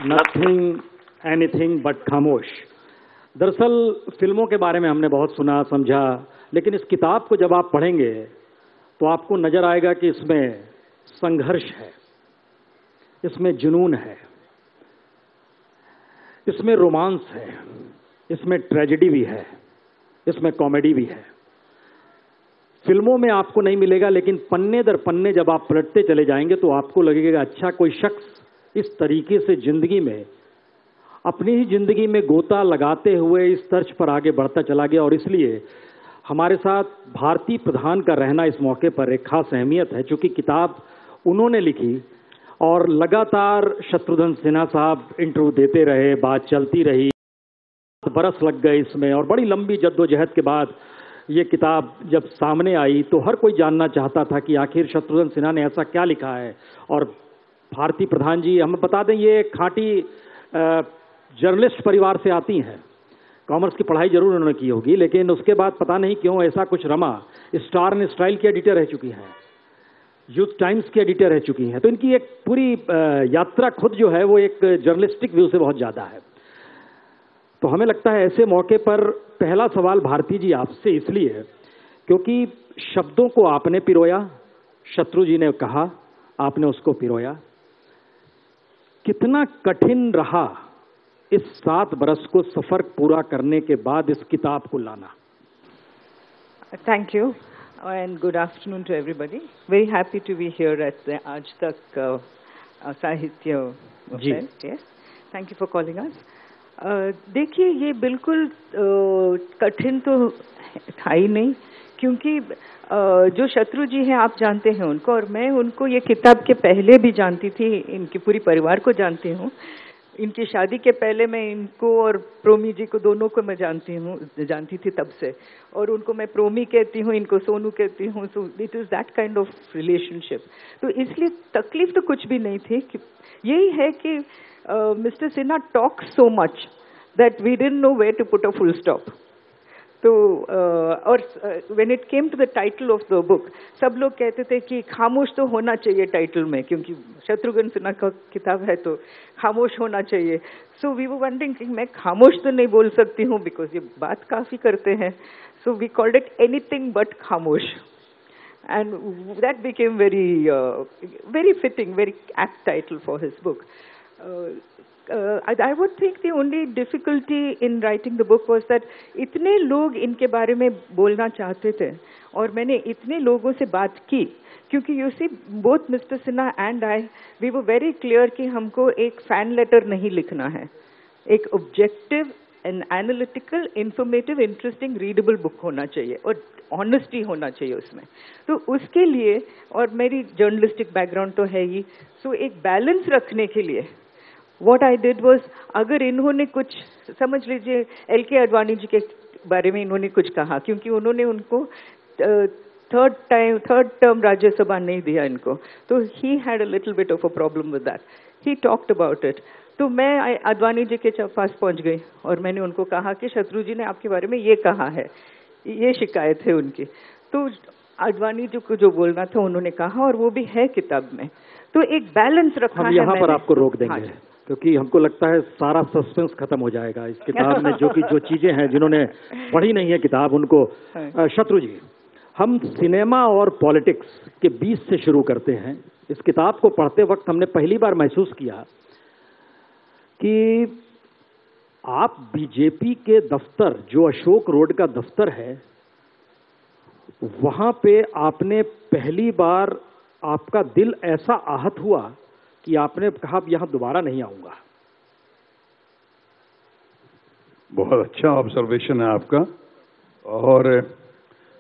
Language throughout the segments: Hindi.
नथिंग एनीथिंग बट खामोश। दरअसल फिल्मों के बारे में हमने बहुत सुना समझा, लेकिन इस किताब को जब आप पढ़ेंगे तो आपको नजर आएगा कि इसमें संघर्ष है, इसमें जुनून है, इसमें रोमांस है, इसमें ट्रेजेडी भी है, इसमें कॉमेडी भी है। फिल्मों में आपको नहीं मिलेगा, लेकिन पन्ने दर पन्ने जब आप पलटते चले जाएंगे तो आपको लगेगा अच्छा कोई शख्स इस तरीके से जिंदगी में अपनी ही जिंदगी में गोता लगाते हुए इस तर्ज पर आगे बढ़ता चला गया। और इसलिए हमारे साथ भारतीय प्रधान का रहना इस मौके पर एक खास अहमियत है, चूंकि किताब उन्होंने लिखी और लगातार शत्रुघ्न सिन्हा साहब इंटरव्यू देते रहे, बात चलती रही, बरस लग गए इसमें, और बड़ी लंबी जद्दोजहद के बाद ये किताब जब सामने आई तो हर कोई जानना चाहता था कि आखिर शत्रुघ्न सिन्हा ने ऐसा क्या लिखा है। और भारतीय प्रधान जी, हम बता दें, ये खांटी जर्नलिस्ट परिवार से आती हैं। कॉमर्स की पढ़ाई जरूर उन्होंने की होगी, लेकिन उसके बाद पता नहीं क्यों ऐसा कुछ रमा, स्टार एंड स्टाइल की एडिटर रह चुकी हैं, यूथ टाइम्स की एडिटर रह चुकी हैं। तो इनकी एक पूरी यात्रा खुद जो है वो एक जर्नलिस्टिक व्यू से बहुत ज़्यादा है। तो हमें लगता है ऐसे मौके पर पहला सवाल भारती जी आपसे इसलिए क्योंकि शब्दों को आपने पिरोया, शत्रु जी ने कहा, आपने उसको पिरोया। कितना कठिन रहा इस 7 बरस को सफर पूरा करने के बाद इस किताब को लाना? Thank you and good afternoon to everybody. Very happy to be here at the Aaj Tak Sahitya event. Yes. Thank you for calling us. देखिए, ये बिल्कुल कठिन तो था ही नहीं, क्योंकि जो शत्रु जी हैं आप जानते हैं उनको, और मैं उनको ये किताब के पहले भी जानती थी, इनके पूरी परिवार को जानती हूँ। इनकी शादी के पहले मैं इनको और प्रोमी जी को दोनों को मैं जानती थी तब से, और उनको मैं प्रोमी कहती हूँ, इनको सोनू कहती हूँ। So it is that kind of relationship. तो इसलिए तकलीफ तो कुछ भी नहीं थी। यही है कि mister Sinha talk so much that we didn't know where to put a full stop. तो और when it came to the title of the book, सब लोग कहते थे कि खामोश तो होना चाहिए टाइटल में, क्योंकि शत्रुघ्न सिन्हा का किताब है तो खामोश होना चाहिए। सो वी वर वंडरिंग कि मैं खामोश तो नहीं बोल सकती हूँ, बिकॉज ये बात काफ़ी करते हैं। So we called it anything but Khamosh, and that became very fitting, very apt title for his book. I would think the only difficulty in writing the book was that इतने लोग इनके बारे में बोलना चाहते थे और मैंने इतने लोगों से बात की, क्योंकि you see both Mr. Sinha and I, we were very clear कि हमको एक fan letter नहीं लिखना है, एक objective and analytical, informative, interesting, readable book होना चाहिए और ऑनेस्टी होना चाहिए उसमें। तो उसके लिए, और मेरी जर्नलिस्टिक बैकग्राउंड तो है ही, सो एक बैलेंस रखने के लिए व्हाट आई डिड वाज, अगर इन्होंने कुछ, समझ लीजिए LK आडवाणी जी के बारे में इन्होंने कुछ कहा, क्योंकि उन्होंने उनको थर्ड टर्म राज्यसभा नहीं दिया इनको, तो he had a little bit of a problem with that, he talked about it. तो मैं आडवाणी जी के पास पहुंच गई और मैंने उनको कहा कि शत्रु जी ने आपके बारे में ये कहा है, ये शिकायत है उनकी। तो आडवाणी जी को जो बोलना था उन्होंने कहा, और वो भी है किताब में। तो एक बैलेंस रखा है। हम यहाँ पर आपको रोक देंगे। हाँ, क्योंकि हमको लगता है सारा सस्पेंस खत्म हो जाएगा इस किताब में, जो चीजें हैं, जिन्होंने पढ़ी नहीं है किताब उनको। शत्रु जी, हम सिनेमा और पॉलिटिक्स के बीच से शुरू करते हैं। इस किताब को पढ़ते वक्त हमने पहली बार महसूस किया कि आप बीजेपी के दफ्तर, जो अशोक रोड का दफ्तर है, वहां पे आपने पहली बार, आपका दिल ऐसा आहत हुआ कि आपने कहा अब यहां दोबारा नहीं आऊंगा। बहुत अच्छा ऑब्जर्वेशन है आपका। और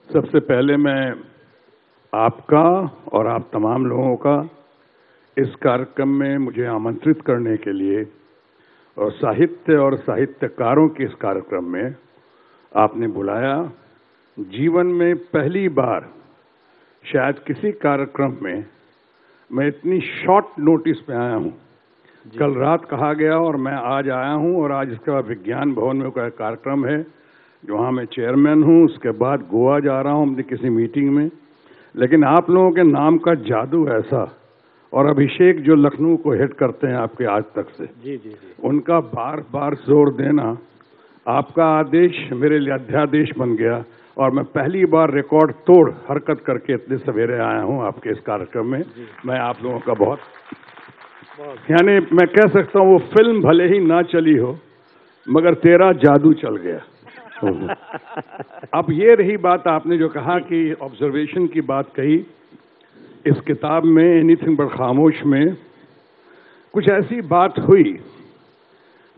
सबसे पहले मैं आपका और आप तमाम लोगों का इस कार्यक्रम में मुझे आमंत्रित करने के लिए, और साहित्य और साहित्यकारों के इस कार्यक्रम में आपने बुलाया, जीवन में पहली बार शायद किसी कार्यक्रम में मैं इतनी शॉर्ट नोटिस पे आया हूँ। कल रात कहा गया और मैं आज आया हूँ, और आज इसके बाद विज्ञान भवन में कोई कार्यक्रम है जहाँ मैं चेयरमैन हूँ, उसके बाद गोवा जा रहा हूँ अपनी किसी मीटिंग में। लेकिन आप लोगों के नाम का जादू ऐसा, और अभिषेक जो लखनऊ को हेड करते हैं आपके आज तक से, जी जी जी, उनका बार बार जोर देना, आपका आदेश मेरे लिए अध्यादेश बन गया और मैं पहली बार रिकॉर्ड तोड़ हरकत करके इतने सवेरे आया हूं आपके इस कार्यक्रम में। मैं आप लोगों का बहुत यानी मैं कह सकता हूं वो फिल्म भले ही ना चली हो मगर तेरा जादू चल गया। अब ये रही बात, आपने जो कहा कि ऑब्जर्वेशन की बात कही, इस किताब में एनीथिंग बट खामोश में कुछ ऐसी बात हुई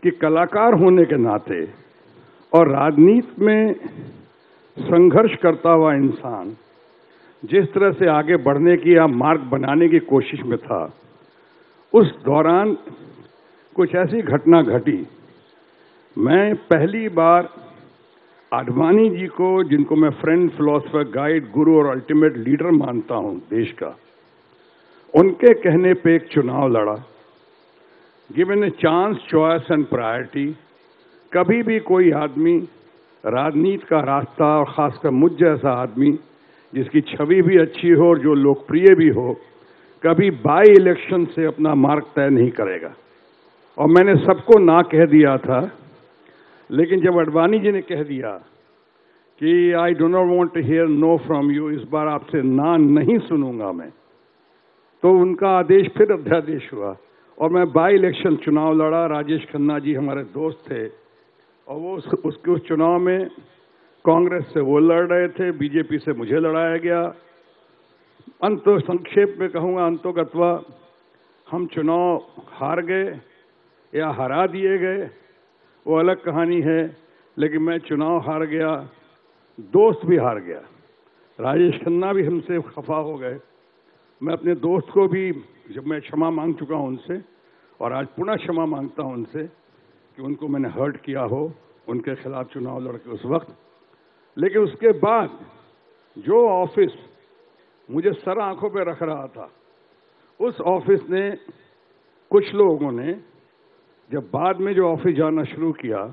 कि कलाकार होने के नाते और राजनीति में संघर्ष करता हुआ इंसान जिस तरह से आगे बढ़ने की या मार्ग बनाने की कोशिश में था, उस दौरान कुछ ऐसी घटना घटी। मैं पहली बार आडवाणी जी को, जिनको मैं फ्रेंड, फिलोसोफर, गाइड, गुरु और अल्टीमेट लीडर मानता हूं देश का, उनके कहने पे एक चुनाव लड़ा। Given a chance, choice and priority. कभी भी कोई आदमी राजनीति का रास्ता, और खासकर मुझ जैसा आदमी जिसकी छवि भी अच्छी हो और जो लोकप्रिय भी हो, कभी बाई इलेक्शन से अपना मार्ग तय नहीं करेगा। और मैंने सबको ना कह दिया था, लेकिन जब अडवाणी जी ने कह दिया कि I do not want to hear no from you, इस बार आपसे ना नहीं सुनूंगा मैं, तो उनका आदेश फिर अध्यादेश हुआ और मैं बाई इलेक्शन चुनाव लड़ा। राजेश खन्ना जी हमारे दोस्त थे और वो उसके उस चुनाव में कांग्रेस से वो लड़ रहे थे, बीजेपी से मुझे लड़ाया गया। अंत संक्षेप में कहूंगा, अंतोगत्वा हम चुनाव हार गए या हरा दिए गए, वो अलग कहानी है, लेकिन मैं चुनाव हार गया, दोस्त भी हार गया। राजेश खन्ना भी हमसे खफा हो गए। मैं अपने दोस्त को भी, जब मैं क्षमा मांग चुका हूं उनसे, और आज पुनः क्षमा मांगता हूं उनसे कि उनको मैंने हर्ट किया हो उनके खिलाफ चुनाव लड़के उस वक्त। लेकिन उसके बाद जो ऑफिस मुझे सर आंखों पे रख रहा था, उस ऑफिस ने, कुछ लोगों ने जब बाद में जो ऑफिस जाना शुरू किया,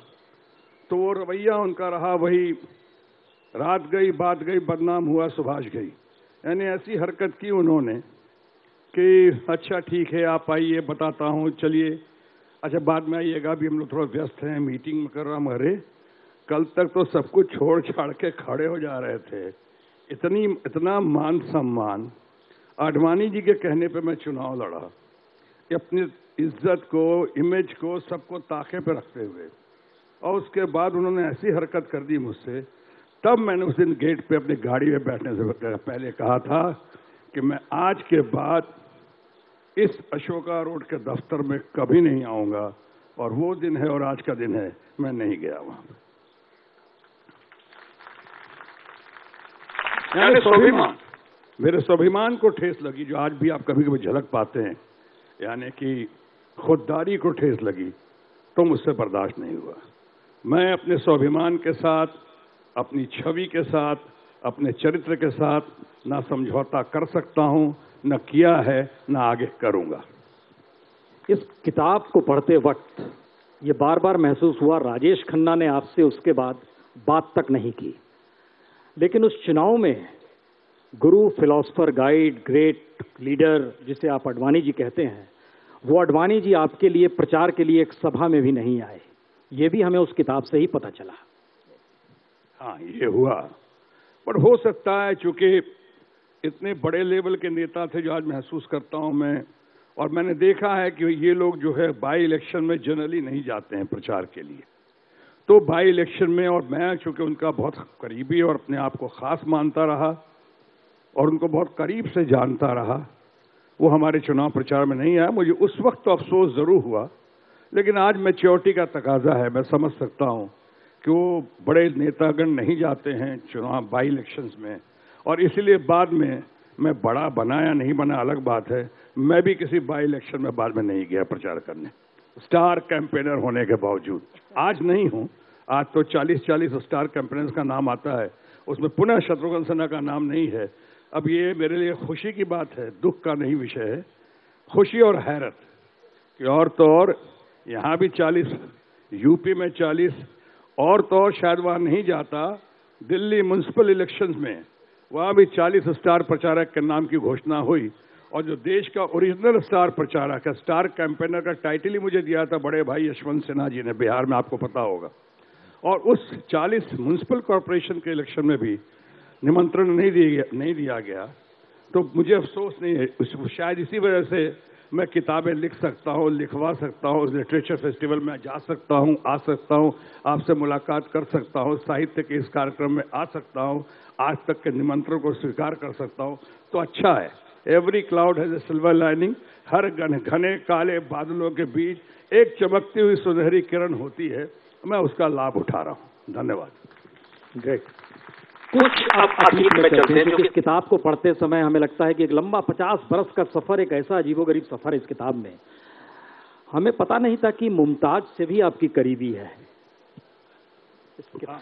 तो वो रवैया उनका रहा वही, रात गई बात गई, बदनाम हुआ सुभाष गई। यानी ऐसी हरकत की उन्होंने कि अच्छा ठीक है आप आइए, बताता हूँ, चलिए, अच्छा बाद में आइएगा, अभी हम लोग थोड़ा व्यस्त हैं, मीटिंग में कर रहा हूँ। अरे कल तक तो सब कुछ छोड़ छाड़ के खड़े हो जा रहे थे। इतना मान सम्मान। आडवाणी जी के कहने पे मैं चुनाव लड़ा, कि अपनी इज्जत को, इमेज को, सबको ताके पे रखते हुए, और उसके बाद उन्होंने ऐसी हरकत कर दी मुझसे। तब मैंने उस दिन गेट पे अपनी गाड़ी में बैठने से पहले कहा था कि मैं आज के बाद इस अशोका रोड के दफ्तर में कभी नहीं आऊंगा, और वो दिन है और आज का दिन है, मैं नहीं गया वहां। यानी स्वाभिमान, मेरे स्वाभिमान को ठेस लगी, जो आज भी आप कभी कभी झलक पाते हैं, यानी कि खुददारी को ठेस लगी, तो मुझसे बर्दाश्त नहीं हुआ। मैं अपने स्वाभिमान के साथ, अपनी छवि के साथ, अपने चरित्र के साथ ना समझौता कर सकता हूं, न किया है, न आगे करूंगा। इस किताब को पढ़ते वक्त ये बार बार महसूस हुआ, राजेश खन्ना ने आपसे उसके बाद बात तक नहीं की, लेकिन उस चुनाव में गुरु, फिलोसोफर, गाइड, ग्रेट लीडर जिसे आप अडवाणी जी कहते हैं, वो अडवाणी जी आपके लिए प्रचार के लिए एक सभा में भी नहीं आए। ये भी हमें उस किताब से ही पता चला। हाँ, ये हुआ, पर हो सकता है चूंकि इतने बड़े लेवल के नेता थे, जो आज महसूस करता हूं मैं, और मैंने देखा है कि ये लोग जो है बाई इलेक्शन में जनरली नहीं जाते हैं प्रचार के लिए। तो बाई इलेक्शन में, और मैं चूंकि उनका बहुत करीबी और अपने आप को खास मानता रहा और उनको बहुत करीब से जानता रहा, वो हमारे चुनाव प्रचार में नहीं आया। मुझे उस वक्त तो अफसोस जरूर हुआ, लेकिन आज मैच्योरिटी का तकाजा है, मैं समझ सकता हूं कि वो बड़े नेतागण नहीं जाते हैं चुनाव बाई इलेक्शंस में, और इसीलिए बाद में मैं बड़ा बना या नहीं बना अलग बात है, मैं भी किसी बाई इलेक्शन में बाद में नहीं गया प्रचार करने, स्टार कैंपेनर होने के बावजूद। आज नहीं हूं, आज तो 40-40 स्टार कैंपेनर्स का नाम आता है, उसमें पुनः शत्रुघ्न सिन्हा का नाम नहीं है। अब ये मेरे लिए खुशी की बात है, दुख का नहीं विषय है। खुशी और हैरत कि और तो और यहाँ भी 40, यूपी में 40, और तो और शायद वहाँ नहीं जाता, दिल्ली म्युनिसिपल इलेक्शंस में वहाँ भी 40 स्टार प्रचारक के नाम की घोषणा हुई, और जो देश का ओरिजिनल स्टार प्रचारक है, स्टार कैंपेनर का टाइटल ही मुझे दिया था बड़े भाई यशवंत सिन्हा जी ने, बिहार में, आपको पता होगा। और उस 40 म्युनिसिपल कॉरपोरेशन के इलेक्शन में भी निमंत्रण नहीं दिया गया, तो मुझे अफसोस नहीं है। शायद इसी वजह से मैं किताबें लिख सकता हूँ, लिखवा सकता हूँ, लिटरेचर फेस्टिवल में जा सकता हूँ, आ सकता हूँ, आपसे मुलाकात कर सकता हूँ, साहित्य के इस कार्यक्रम में आ सकता हूँ, आज तक के निमंत्रण को स्वीकार कर सकता हूँ। तो अच्छा है, every cloud has a silver lining. हर घने काले बादलों के बीच एक चमकती हुई सुनहरी किरण होती है, मैं उसका लाभ उठा रहा हूँ। धन्यवाद। ग्रेट। कुछ आप अतीत में चलते हैं, क्योंकि इस किताब को पढ़ते समय हमें लगता है कि एक लंबा 50 बरस का सफर, एक ऐसा अजीबोगरीब सफर है इस किताब में। हमें पता नहीं था कि मुमताज से भी आपकी करीबी है।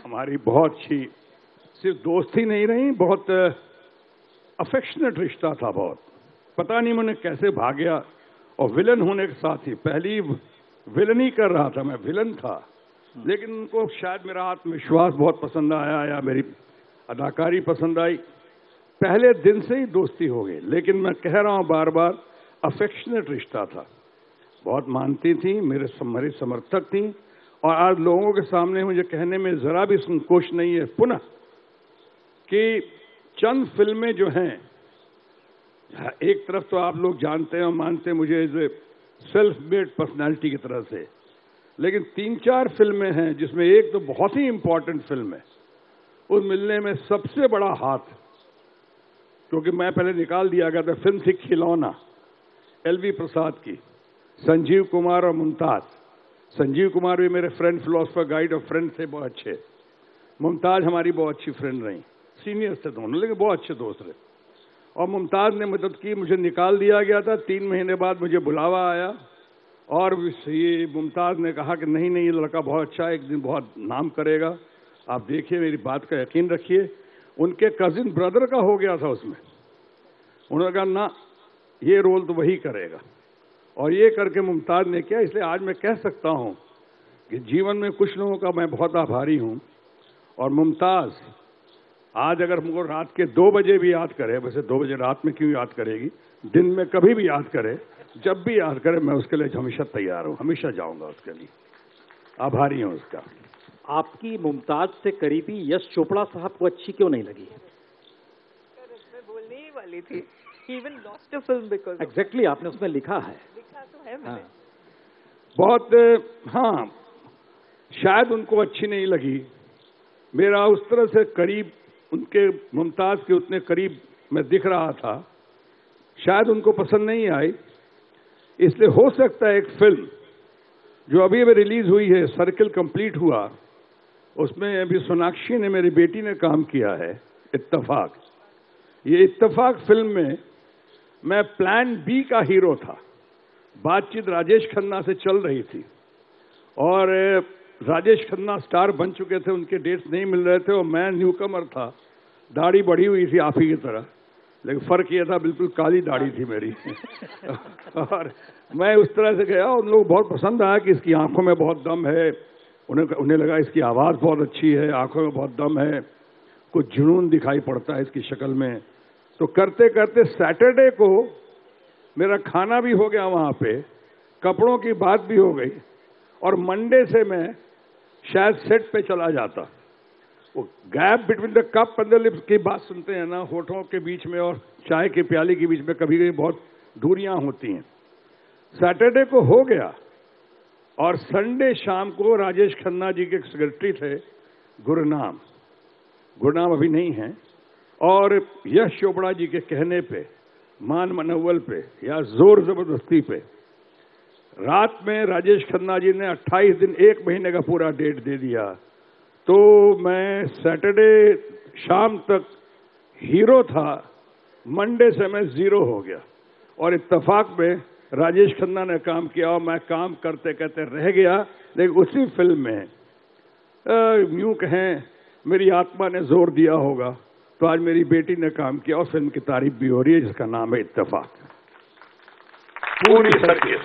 हमारी बहुत अच्छी सिर्फ दोस्ती नहीं रही, बहुत अफेक्शनेट रिश्ता था। बहुत पता नहीं मैंने कैसे भागया, और विलन होने के साथ ही, पहली विलन ही कर रहा था, मैं विलन था, लेकिन उनको शायद मेरा आत्मविश्वास बहुत पसंद आया या मेरी अदाकारी पसंद आई। पहले दिन से ही दोस्ती हो गई, लेकिन मैं कह रहा हूं बार बार, अफेक्शनेट रिश्ता था। बहुत मानती थी, मेरे समर्थक थी, और आज लोगों के सामने मुझे कहने में जरा भी संकोच नहीं है पुनः कि चंद फिल्में जो हैं, एक तरफ तो आप लोग जानते हैं और मानते हैं मुझे as a self made personality की तरह से, लेकिन 3-4 फिल्में हैं जिसमें एक तो बहुत ही इंपॉर्टेंट फिल्म है, उस मिलने में सबसे बड़ा हाथ, क्योंकि मैं पहले निकाल दिया गया था। फिल्म थी खिलौना, LV प्रसाद की, संजीव कुमार और मुमताज। संजीव कुमार भी मेरे फ्रेंड, फिलोसफर गाइड और फ्रेंड थे, बहुत अच्छे। मुमताज हमारी बहुत अच्छी फ्रेंड रही, सीनियर थे दोनों, लेकिन बहुत अच्छे दोस्त रहे। और मुमताज ने मदद की, मुझे निकाल दिया गया था। 3 महीने बाद मुझे बुलावा आया, और ये मुमताज ने कहा कि नहीं नहीं, ये लड़का बहुत अच्छा है, एक दिन बहुत नाम करेगा, आप देखिए, मेरी बात का यकीन रखिए। उनके कजिन ब्रदर का हो गया था उसमें, उन्होंने कहा ना, ये रोल तो वही करेगा, और ये करके मुमताज ने किया। इसलिए आज मैं कह सकता हूं कि जीवन में कुछ लोगों का मैं बहुत आभारी हूं, और मुमताज आज अगर मुझको रात के 2 बजे भी याद करे, वैसे 2 बजे रात में क्यों याद करेगी, दिन में कभी भी याद करे, जब भी याद करे, मैं उसके लिए हमेशा तैयार हूं, हमेशा जाऊंगा उसके लिए, आभारी हूं उसका। आपकी मुमताज से करीबी यश चोपड़ा साहब को अच्छी क्यों नहीं लगी? मैं बोलने ही वाली थी, he even lost a film because exactly, आपने उसमें लिखा है। लिखा तो है मैंने। बहुत, हाँ, शायद उनको अच्छी नहीं लगी। मेरा उस तरह से करीब, उनके मुमताज के उतने करीब मैं दिख रहा था, शायद उनको पसंद नहीं आई। इसलिए हो सकता है एक फिल्म जो अभी रिलीज हुई है, सर्किल कंप्लीट हुआ, उसमें अभी सोनाक्षी ने, मेरी बेटी ने काम किया है, इत्तेफाक। ये इत्तेफाक फिल्म में मैं प्लान बी का हीरो था। बातचीत राजेश खन्ना से चल रही थी, और राजेश खन्ना स्टार बन चुके थे, उनके डेट्स नहीं मिल रहे थे, और मैं न्यूकमर था, दाढ़ी बढ़ी हुई थी आप ही की तरह, लेकिन फर्क ये था बिल्कुल काली दाढ़ी थी मेरी और मैं उस तरह से गया, उन लोग बहुत पसंद आया कि इसकी आंखों में बहुत दम है, उन्हें लगा इसकी आवाज़ बहुत अच्छी है, आंखों में बहुत दम है, कुछ जुनून दिखाई पड़ता है इसकी शक्ल में। तो करते करते सैटरडे को मेरा खाना भी हो गया वहाँ पे, कपड़ों की बात भी हो गई, और मंडे से मैं शायद सेट पे चला जाता। वो gap between the cup and the lips की बात सुनते हैं ना, होठों के बीच में और चाय के प्याले के बीच में कभी कभी बहुत दूरियां होती हैं। सैटरडे को हो गया, और संडे शाम को राजेश खन्ना जी के सेक्रेटरी थे गुरनाम अभी नहीं हैं, और यश चोपड़ा जी के कहने पे, मान मनव्वल पे या जोर जबरदस्ती पे, रात में राजेश खन्ना जी ने 28 दिन, 1 महीने का पूरा डेट दे दिया। तो मैं सैटरडे शाम तक हीरो था, मंडे से मैं जीरो हो गया, और इत्तेफाक में राजेश खन्ना ने काम किया, और मैं काम करते करते रह गया। लेकिन उसी फिल्म में यूं कहें मेरी आत्मा ने जोर दिया होगा, तो आज मेरी बेटी ने काम किया, और फिल्म की तारीफ भी हो रही है, जिसका नाम है इत्तेफाक। पूरी सच्ची।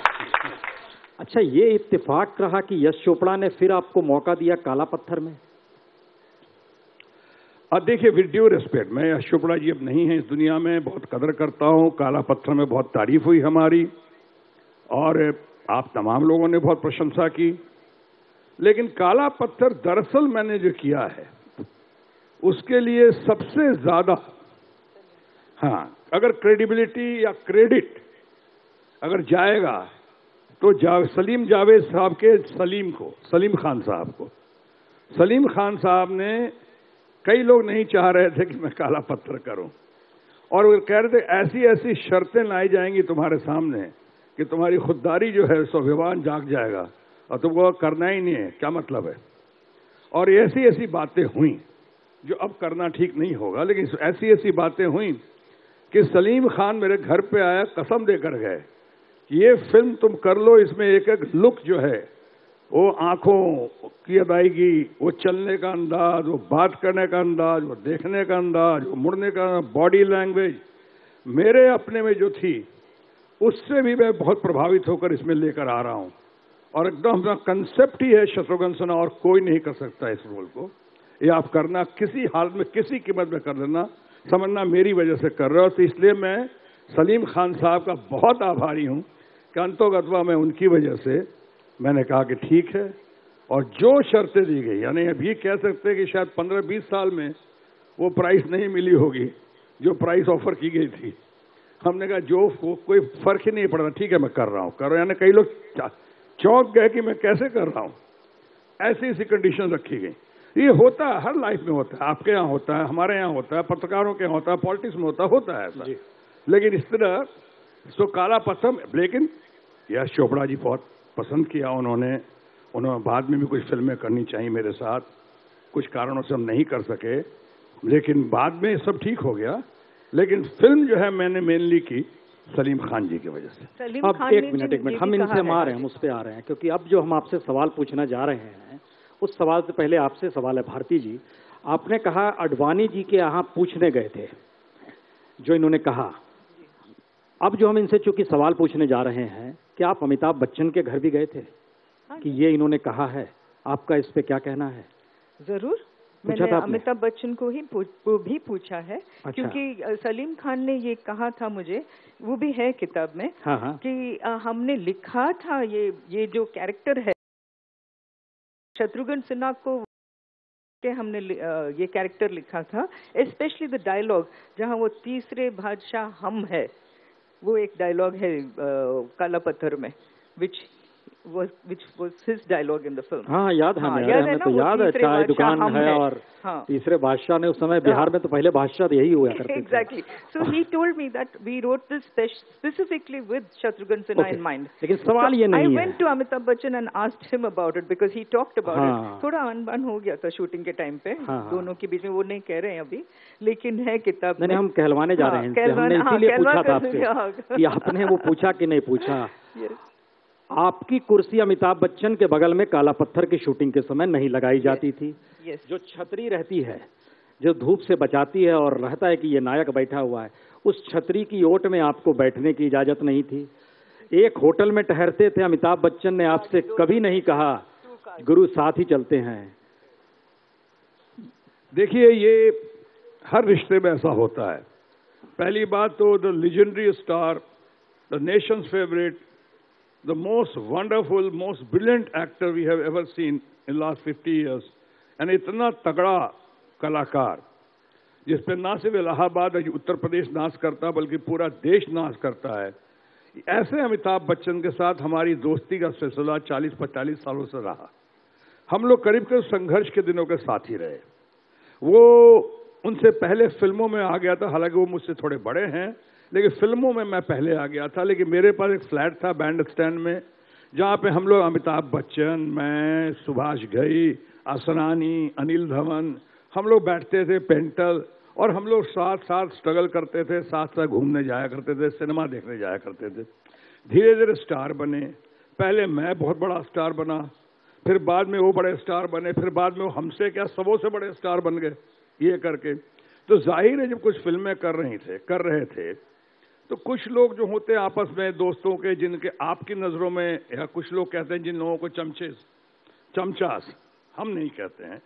अच्छा, ये इत्तेफाक रहा कि यश चोपड़ा ने फिर आपको मौका दिया काला पत्थर में? और देखिए, विद ड्यू रिस्पेक्ट, मैं यश चोपड़ा जी अब नहीं है इस दुनिया में, बहुत कदर करता हूँ, काला पत्थर में बहुत तारीफ हुई हमारी और आप तमाम लोगों ने बहुत प्रशंसा की, लेकिन काला पत्थर दरअसल मैंने जो किया है उसके लिए सबसे ज्यादा, हाँ, अगर क्रेडिबिलिटी या क्रेडिट अगर जाएगा तो सलीम जावेद साहब के सलीम खान साहब को। सलीम खान साहब ने, कई लोग नहीं चाह रहे थे कि मैं काला पत्थर करूं और वो कह रहे थे ऐसी ऐसी शर्तें लाई जाएंगी तुम्हारे सामने कि तुम्हारी खुददारी जो है स्वाभिमान जाग जाएगा और तुमको करना ही नहीं है, क्या मतलब है। और ऐसी ऐसी बातें हुई जो अब करना ठीक नहीं होगा, लेकिन ऐसी ऐसी बातें हुई कि सलीम खान मेरे घर पे आया, कसम देकर गए कि ये फिल्म तुम कर लो, इसमें एक एक लुक जो है, वो आंखों की अदायगी, वो चलने का अंदाज, वो बात करने का अंदाज, वो देखने का अंदाज, वो मुड़ने का, बॉडी लैंग्वेज मेरे अपने में जो थी उससे भी मैं बहुत प्रभावित होकर इसमें लेकर आ रहा हूं। और एकदम अपना कंसेप्ट ही है शत्रुघ्न सिन्हा, और कोई नहीं कर सकता इस रोल को। ये आप करना किसी हालत में, किसी कीमत में कर देना, समझना मेरी वजह से कर रहे हो। तो इसलिए मैं सलीम खान साहब का बहुत आभारी हूं कि अंतोगत्वा में उनकी वजह से मैंने कहा कि ठीक है। और जो शर्तें दी गई, यानी अब ये कह सकते हैं कि शायद 15-20 साल में वो प्राइस नहीं मिली होगी जो प्राइस ऑफर की गई थी। हमने कहा जो कोई फर्क ही नहीं पड़ रहा, ठीक है मैं कर रहा हूं। यानी कई लोग चौंक गए कि मैं कैसे कर रहा हूं, ऐसी ऐसी कंडीशन रखी गई। ये होता है, हर लाइफ में होता है, आपके यहाँ होता है, हमारे यहाँ होता है, पत्रकारों के यहाँ होता है, पॉलिटिक्स में होता है ऐसा। लेकिन इस तरह तो काला पत्थर, लेकिन यश चोपड़ा जी बहुत पसंद किया उन्होंने बाद में भी कुछ फिल्में करनी चाहिए मेरे साथ, कुछ कारणों से हम नहीं कर सके, लेकिन बाद में सब ठीक हो गया। लेकिन फिल्म जो है मैंने मेनली की सलीम खान जी की वजह से। अब एक मिनट हम इनसे मार रहे हैं, हम उस पर आ रहे हैं, क्योंकि अब जो हम आपसे सवाल पूछना जा रहे हैं उस सवाल से पहले आपसे सवाल है। भारती जी, आपने कहा अडवाणी जी के यहाँ पूछने गए थे, जो इन्होंने कहा। अब जो हम इनसे चूंकि सवाल पूछने जा रहे हैं, क्या आप अमिताभ बच्चन के घर भी गए थे कि ये इन्होंने कहा है, आपका इस पे क्या कहना है? जरूर, मैंने अमिताभ बच्चन को ही भी पूछा है। अच्छा। क्योंकि सलीम खान ने ये कहा था मुझे, वो भी है किताब में। हाँ। कि हमने लिखा था ये जो कैरेक्टर है शत्रुघ्न सिन्हा को, के हमने ये कैरेक्टर लिखा था, स्पेशली द डायलॉग जहाँ वो तीसरे बादशाह हम है, वो एक डायलॉग है काला पत्थर में, which was his dialogue in the film. हाँ, याद है, हमें तो याद है, चाय दुकान है और तीसरे बादशाह ने उस समय बिहार में तो पहले बादशाह यही हुआ करते थे। Exactly. So he told me that we wrote this specifically with Shatrughan Sinha in mind. लेकिन सवाल ये नहीं है। I went to Amitabh Bachchan and asked him about it because he talked about it. थोड़ा अनबन हो गया था शूटिंग के टाइम पे, दोनों के बीच में, वो नहीं कह रहे हैं अभी, लेकिन है किताब में। नहीं, हम कहलवाने जा रहे हैं, हमने इसीलिए पूछा था आपसे कि आपने वो पूछा कि नहीं पूछा। आपकी कुर्सी अमिताभ बच्चन के बगल में काला पत्थर की शूटिंग के समय नहीं लगाई जाती थी। जो छतरी रहती है, जो धूप से बचाती है और रहता है कि ये नायक बैठा हुआ है, उस छतरी की ओट में आपको बैठने की इजाजत नहीं थी। एक होटल में ठहरते थे, अमिताभ बच्चन ने आपसे कभी नहीं कहा गुरु साथ ही चलते हैं। देखिए, ये हर रिश्ते में ऐसा होता है। पहली बात तो the legendary star, the Nations favourite, the most wonderful, most brilliant actor we have ever seen in last 50 years, and इतना तगड़ा कलाकार जिस पे ना सिर्फ इलाहाबाद उत्तर प्रदेश नाच करता बल्कि पूरा देश नाच करता है, ऐसे अमिताभ बच्चन के साथ हमारी दोस्ती का सिलसिला 40-45 सालों से रहा। हम लोग करीब करीब संघर्ष के दिनों के साथ ही रहे। वो उनसे पहले फिल्मों में आ गया था, हालांकि वो मुझसे थोड़े बड़े हैं, लेकिन फिल्मों में मैं पहले आ गया था। लेकिन मेरे पास एक फ्लैट था बैंड स्टैंड में, जहाँ पे हम लोग अमिताभ बच्चन, मैं, सुभाष घई, असरानी, अनिल धवन, हम लोग बैठते थे, पेंटल, और हम लोग साथ साथ स्ट्रगल करते थे, साथ साथ घूमने जाया करते थे, सिनेमा देखने जाया करते थे। धीरे धीरे स्टार बने। पहले मैं बहुत बड़ा स्टार बना, फिर बाद में वो बड़े स्टार बने, फिर बाद में वो हमसे क्या सबों से बड़े स्टार बन गए, ये करके। तो जाहिर है जब कुछ फिल्में कर रहे थे तो कुछ लोग जो होते हैं आपस में दोस्तों के, जिनके आपकी नजरों में, या कुछ लोग कहते हैं जिन लोगों को चमचास, हम नहीं कहते हैं,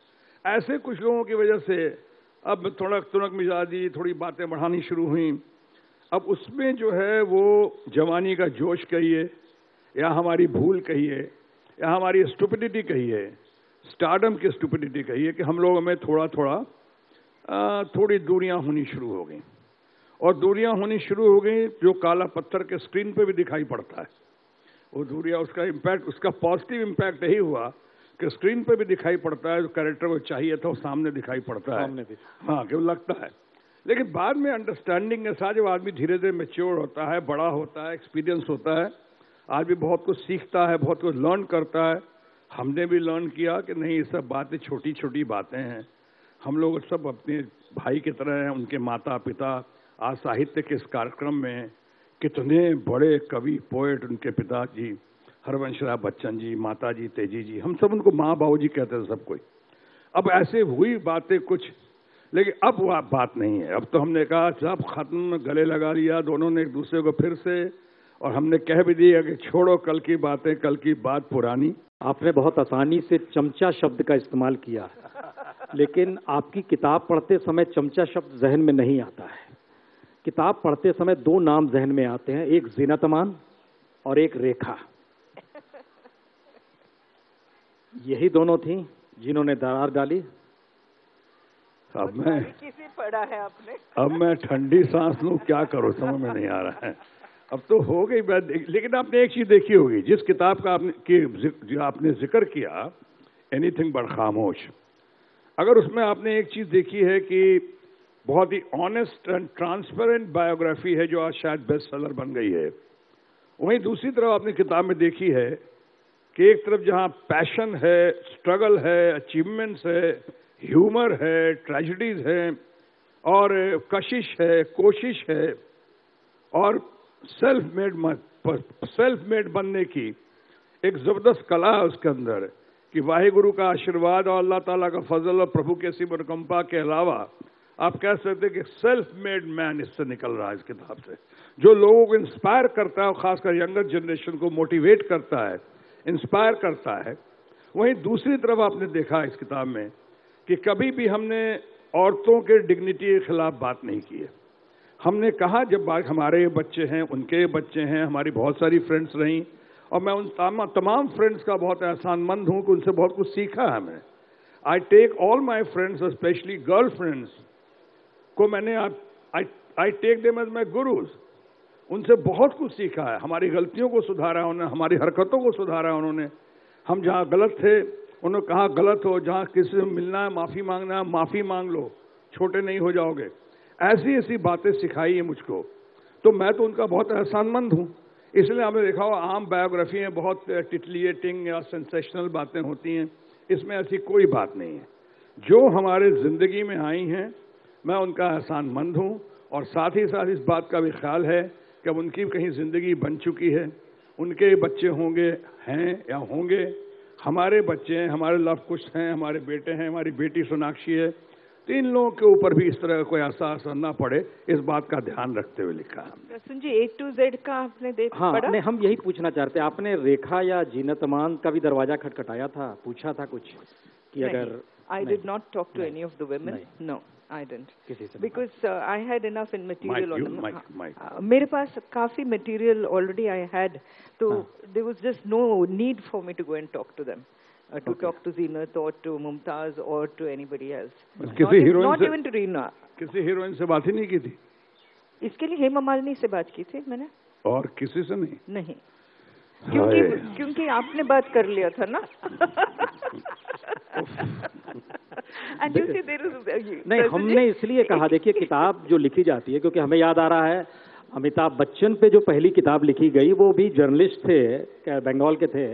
ऐसे कुछ लोगों की वजह से अब थोड़ा तुनक मिजाजी, थोड़ी बातें बढ़ानी शुरू हुई। अब उसमें जो है वो जवानी का जोश कहिए, या हमारी भूल कहिए, या हमारी स्टुपिडिटी कहिए, स्टारडम की स्टुपिडिटी कहिए, कि हम लोगों में थोड़ा थोड़ा थोड़ी दूरियां होनी शुरू हो गई। और दूरियां होनी शुरू हो गई जो काला पत्थर के स्क्रीन पे भी दिखाई पड़ता है। वो दूरियां, उसका इम्पैक्ट, उसका पॉजिटिव इम्पैक्ट यही हुआ कि स्क्रीन पे भी दिखाई पड़ता है, जो कैरेक्टर को चाहिए था वो सामने दिखाई पड़ता है, सामने भी। हाँ, क्यों लगता है। लेकिन बाद में अंडरस्टैंडिंग के साथ जब आदमी धीरे धीरे मैच्योर होता है, बड़ा होता है, एक्सपीरियंस होता है, आदमी बहुत कुछ सीखता है, बहुत कुछ लर्न करता है। हमने भी लर्न किया कि नहीं, ये सब बातें छोटी छोटी बातें हैं। हम लोग सब अपने भाई की तरह हैं, उनके माता पिता। आज साहित्य के इस कार्यक्रम में कितने बड़े कवि, पोएट, उनके पिताजी हरवंशराय बच्चन जी, माता जी तेजी जी, हम सब उनको माँ बाबू जी कहते थे सब कोई। अब ऐसे हुई बातें कुछ, लेकिन अब वो बात नहीं है। अब तो हमने कहा सब खत्म, गले लगा लिया दोनों ने एक दूसरे को फिर से, और हमने कह भी दिया कि छोड़ो कल की बातें, कल की बात पुरानी। आपने बहुत आसानी से चमचा शब्द का इस्तेमाल किया, लेकिन आपकी किताब पढ़ते समय चमचा शब्द जहन में नहीं आता है। किताब पढ़ते समय दो नाम जहन में आते हैं, एक जीनत अमान और एक रेखा। यही दोनों थी जिन्होंने दरार डाली। अब मैं किसी पढ़ा है आपने? अब मैं ठंडी सांस लूं, क्या करूं, समझ में नहीं आ रहा है। अब तो हो गई बात। लेकिन आपने एक चीज देखी होगी, जिस किताब का जो आपने जिक्र किया, एनीथिंग बट खामोश, अगर उसमें आपने एक चीज देखी है कि बहुत ही ऑनेस्ट एंड ट्रांसपेरेंट बायोग्राफी है जो आज शायद बेस्ट सेलर बन गई है, वहीं दूसरी तरफ आपने किताब में देखी है कि एक तरफ जहां पैशन है, स्ट्रगल है, अचीवमेंट्स है, ह्यूमर है, ट्रेजेडीज है, और कशिश है, कोशिश है, और सेल्फ मेड बनने की एक जबरदस्त कला है उसके अंदर, कि वाहिगुरु का आशीर्वाद और अल्लाह ताला का फजल और प्रभु के सिमर कंपा के अलावा आप कह सकते हैं कि सेल्फ मेड मैन इससे निकल रहा है इस किताब से, जो लोगों को इंस्पायर करता है, और खासकर यंगर जनरेशन को मोटिवेट करता है, इंस्पायर करता है। वहीं दूसरी तरफ आपने देखा इस किताब में कि कभी भी हमने औरतों के डिग्निटी के खिलाफ बात नहीं की है। हमने कहा जब हमारे बच्चे हैं, उनके बच्चे हैं, हमारी बहुत सारी फ्रेंड्स रहीं, और मैं उन तमाम फ्रेंड्स का बहुत एहसानमंद हूं कि उनसे बहुत कुछ सीखा है मैंने। I take all my friends, specially girl friends को मैंने I take them as my gurus. उनसे बहुत कुछ सीखा है, हमारी गलतियों को सुधारा है उन्होंने, हमारी हरकतों को सुधारा है उन्होंने। हम जहां गलत थे उन्होंने कहा गलत हो, जहां किसी से मिलना है, माफी मांगना है, माफी मांग लो, छोटे नहीं हो जाओगे। ऐसी ऐसी बातें सिखाई है मुझको, तो मैं तो उनका बहुत एहसानमंद हूं। इसलिए आपने देखा हो आम बायोग्राफी में बहुत टिटलिएटिंग या सेंसेशनल बातें होती हैं, इसमें ऐसी कोई बात नहीं है। जो हमारे जिंदगी में आई हैं मैं उनका एहसानमंद हूं, और साथ ही साथ इस बात का भी ख्याल है कि अब उनकी कहीं जिंदगी बन चुकी है, उनके बच्चे होंगे, हैं या होंगे, हमारे बच्चे हैं, हमारे लव कुश हैं, हमारे बेटे हैं, हमारी बेटी सोनाक्षी है, तो इन लोगों के ऊपर भी इस तरह का कोई ऐसा असर ना पड़े, इस बात का ध्यान रखते हुए लिखा है। सुन जी, A to Z का आपने हाँ, पढ़ा? हम यही पूछना चाहते हैं, आपने रेखा या जीनत अमान का भी दरवाजा खटखटाया था, पूछा था कुछ कि अगर? I did not talk to any of the women. No, I didn't. किसी से? Because I had enough in material on them. Mike. मेरे पास काफी material already I had, so there was just no need for me to go and talk to them. To talk to Zeenat or to Mumtaz or to anybody else. Not even to Reena. किसी हीरोइन से बात ही नहीं की थी? इसके लिए हेमा मालिनी से बात की थी मैंने। और किसी से नहीं? नहीं, क्योंकि आपने बात कर लिया था ना। And you see there is नहीं, हमने इसलिए कहा, देखिए किताब जो लिखी जाती है, क्योंकि हमें याद आ रहा है अमिताभ बच्चन पे जो पहली किताब लिखी गई वो भी जर्नलिस्ट थे, बंगाल के थे,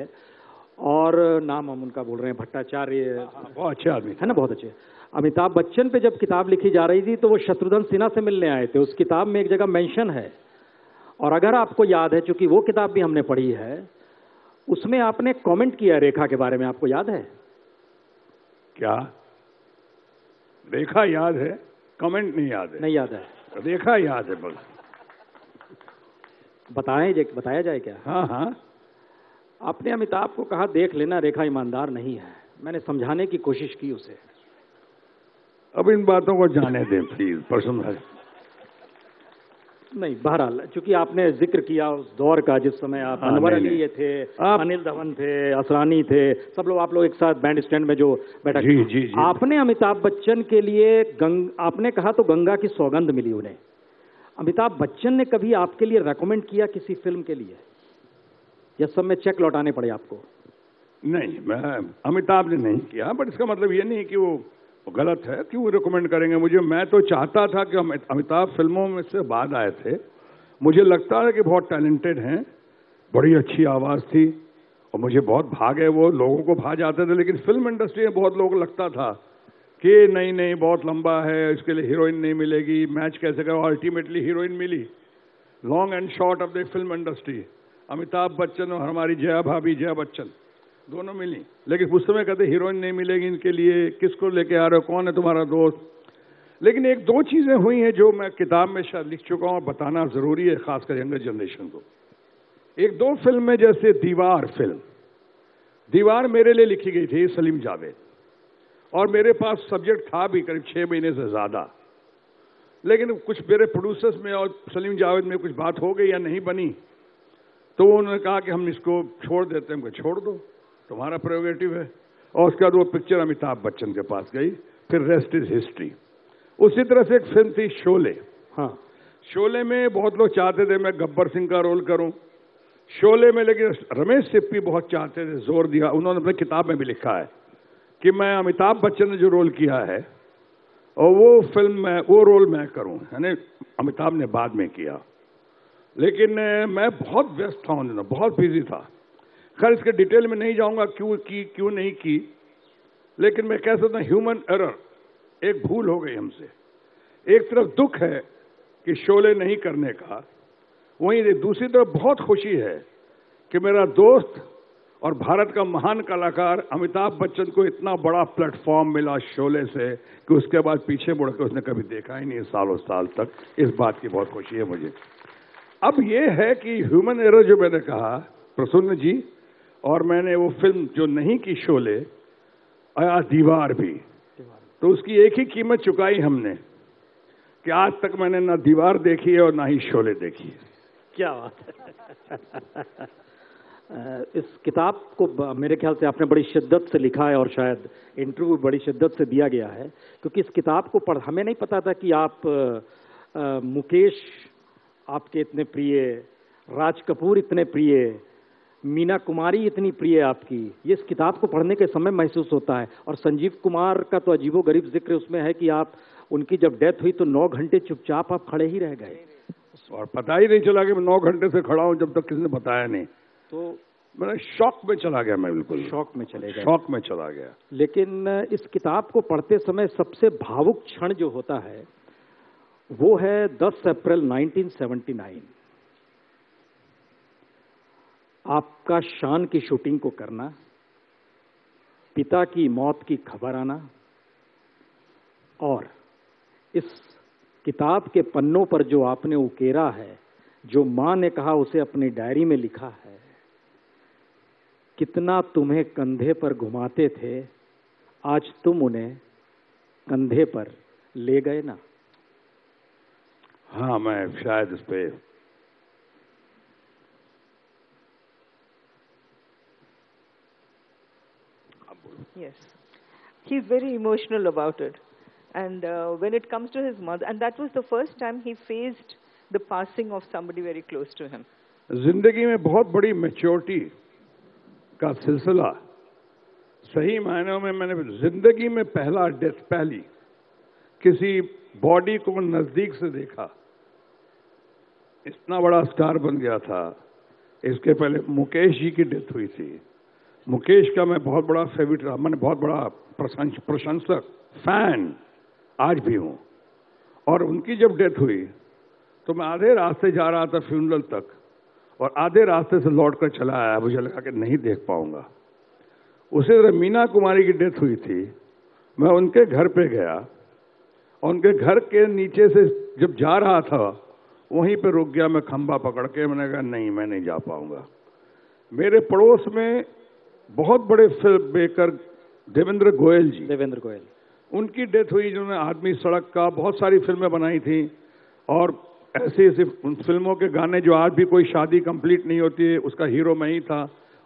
और नाम हम उनका बोल रहे हैं भट्टाचार्य, बहुत अच्छे आदमी है ना, बहुत अच्छे। अमिताभ बच्चन पे जब किताब लिखी जा रही थी तो वो शत्रुघ्न सिन्हा से मिलने आए थे, उस किताब में एक जगह मेंशन है। और अगर आपको याद है, चूंकि वो किताब भी हमने पढ़ी है, उसमें आपने कमेंट किया रेखा के बारे में, आपको याद है क्या? रेखा याद है, कमेंट नहीं याद है। नहीं याद है, रेखा याद है बस। बताया जाए क्या? हाँ हाँ, आपने अमिताभ को कहा देख लेना रेखा ईमानदार नहीं है। मैंने समझाने की कोशिश की उसे, अब इन बातों को जाने दें प्लीज पर्सनल। नहीं, बहरहाल चूंकि आपने जिक्र किया उस दौर का जिस समय आप अनवर अली ये थे, अनिल धवन थे, असरानी थे, सब लोग आप लोग एक साथ बैंड स्टैंड में जो बैठा। जी। आपने अमिताभ बच्चन के लिए आपने कहा तो गंगा की सौगंध मिली उन्हें। अमिताभ बच्चन ने कभी आपके लिए रेकमेंड किया किसी फिल्म के लिए, या सब में चेक लौटाने पड़े आपको? नहीं, मैं अमिताभ ने नहीं किया, बट इसका मतलब ये नहीं कि वो गलत है, क्यों रिकमेंड करेंगे मुझे। मैं तो चाहता था कि अमिताभ फिल्मों में से बाद आए थे, मुझे लगता है कि बहुत टैलेंटेड हैं, बड़ी अच्छी आवाज़ थी और मुझे बहुत भाग है, वो लोगों को भा जाते थे। लेकिन फिल्म इंडस्ट्री में बहुत लोगों को लगता था कि नहीं बहुत लंबा है, इसके लिए हीरोइन नहीं मिलेगी, मैच कैसे करो। अल्टीमेटली हीरोइन मिली। Long and short of the film industry Amitabh Bachchan और हमारी जया भाभी जया बच्चन दोनों मिली। लेकिन उस समय कहते हीरोइन नहीं मिलेगी इनके लिए, किसको लेके आ रहे हो, कौन है तुम्हारा दोस्त। लेकिन एक दो चीजें हुई हैं जो मैं किताब में शायद लिख चुका हूं और बताना जरूरी है, खासकर यंगर जनरेशन को। एक दो फिल्म में, जैसे दीवार फिल्म, दीवार मेरे लिए लिखी गई थी सलीम जावेद, और मेरे पास सब्जेक्ट था भी करीब 6 महीने से ज्यादा। लेकिन कुछ मेरे प्रोड्यूसर्स में और सलीम जावेद में कुछ बात हो गई या नहीं बनी, तो उन्होंने कहा कि हम इसको छोड़ देते हैं। छोड़ दो, तुम्हारा प्रेरोगेटिव है। और उसके बाद वो पिक्चर अमिताभ बच्चन के पास गई, फिर रेस्ट इज हिस्ट्री। उसी तरह से एक फिल्म थी शोले। हाँ, शोले में बहुत लोग चाहते थे मैं गब्बर सिंह का रोल करूं शोले में, लेकिन रमेश सिप्पी बहुत चाहते थे, जोर दिया। उन्होंने अपनी किताब में भी लिखा है कि मैं अमिताभ बच्चन ने जो रोल किया है और वो फिल्म में वो रोल मैं करूं, यानी अमिताभ ने बाद में किया। लेकिन मैं बहुत व्यस्त था उन दिनों, बहुत बिजी था। खैर इसके डिटेल में नहीं जाऊंगा क्यों की क्यों नहीं की, लेकिन मैं कह सकता हूं ह्यूमन एरर, एक भूल हो गई हमसे। एक तरफ दुख है कि शोले नहीं करने का, वहीं दूसरी तरफ बहुत खुशी है कि मेरा दोस्त और भारत का महान कलाकार अमिताभ बच्चन को इतना बड़ा प्लेटफॉर्म मिला शोले से कि उसके बाद पीछे मुड़ के उसने कभी देखा ही नहीं सालों साल तक। इस बात की बहुत खुशी है मुझे। अब ये है कि ह्यूमन एरर जो मैंने कहा प्रसन्न जी, और मैंने वो फिल्म जो नहीं की शोले, आया दीवार भी, तो उसकी एक ही कीमत चुकाई हमने कि आज तक मैंने ना दीवार देखी है और ना ही शोले देखी है। क्या बात है। इस किताब को मेरे ख्याल से आपने बड़ी शिद्दत से लिखा है और शायद इंटरव्यू बड़ी शिद्दत से दिया गया है, क्योंकि इस किताब को पढ़ हमें नहीं पता था कि आप मुकेश आपके इतने प्रिय, राज कपूर इतने प्रिय, मीना कुमारी इतनी प्रिय आपकी। ये इस किताब को पढ़ने के समय महसूस होता है। और संजीव कुमार का तो अजीबोगरीब जिक्र उसमें है कि आप उनकी जब डेथ हुई तो 9 घंटे चुपचाप आप खड़े ही रह गए, और पता ही नहीं चला कि मैं 9 घंटे से खड़ा हूं, जब तक किसी ने बताया नहीं। तो मैंने शॉक में चला गया, मैं बिल्कुल शॉक में चले गए, शॉक में चला गया। लेकिन इस किताब को पढ़ते समय सबसे भावुक क्षण जो होता है वो है 10 अप्रैल 1979, आपका शान की शूटिंग को करना, पिता की मौत की खबर आना, और इस किताब के पन्नों पर जो आपने उकेरा है, जो मां ने कहा उसे अपनी डायरी में लिखा है, कितना तुम्हें कंधे पर घुमाते थे, आज तुम उन्हें कंधे पर ले गए ना। हाँ, मैं शायद इस पे Yes, he's very emotional about it, and when it comes to his mother, and that was the first time he faced the passing of somebody very close to him. जिंदगी में बहुत बड़ी मैच्योरिटी का सिलसिला, सही मायनों में मैंने जिंदगी में पहला डेथ, पहली किसी बॉडी को नजदीक से देखा। इतना बड़ा स्टार बन गया था। इसके पहले मुकेश जी की डेथ हुई थी। मुकेश का मैं बहुत बड़ा फेवरेट रहा, मैंने बहुत बड़ा प्रशंसक, फैन आज भी हूं। और उनकी जब डेथ हुई तो मैं आधे रास्ते जा रहा था फ्यूनरल तक, और आधे रास्ते से लौट कर चला आया, मुझे लगा कि नहीं देख पाऊंगा। उसी तरह मीना कुमारी की डेथ हुई थी, मैं उनके घर पे गया, और उनके घर के नीचे से जब जा रहा था वहीं पे रुक गया मैं खंभा पकड़ के। मैंने कहा नहीं, मैं नहीं जा पाऊंगा। मेरे पड़ोस में बहुत बड़े फिल्म मेकर देवेंद्र गोयल जी, उनकी डेथ हुई, जिन्होंने आदमी सड़क का बहुत सारी फिल्में बनाई थी, और ऐसी ऐसी उन फिल्मों के गाने जो आज भी कोई शादी कंप्लीट नहीं होती है उसका हीरो मैं ही था,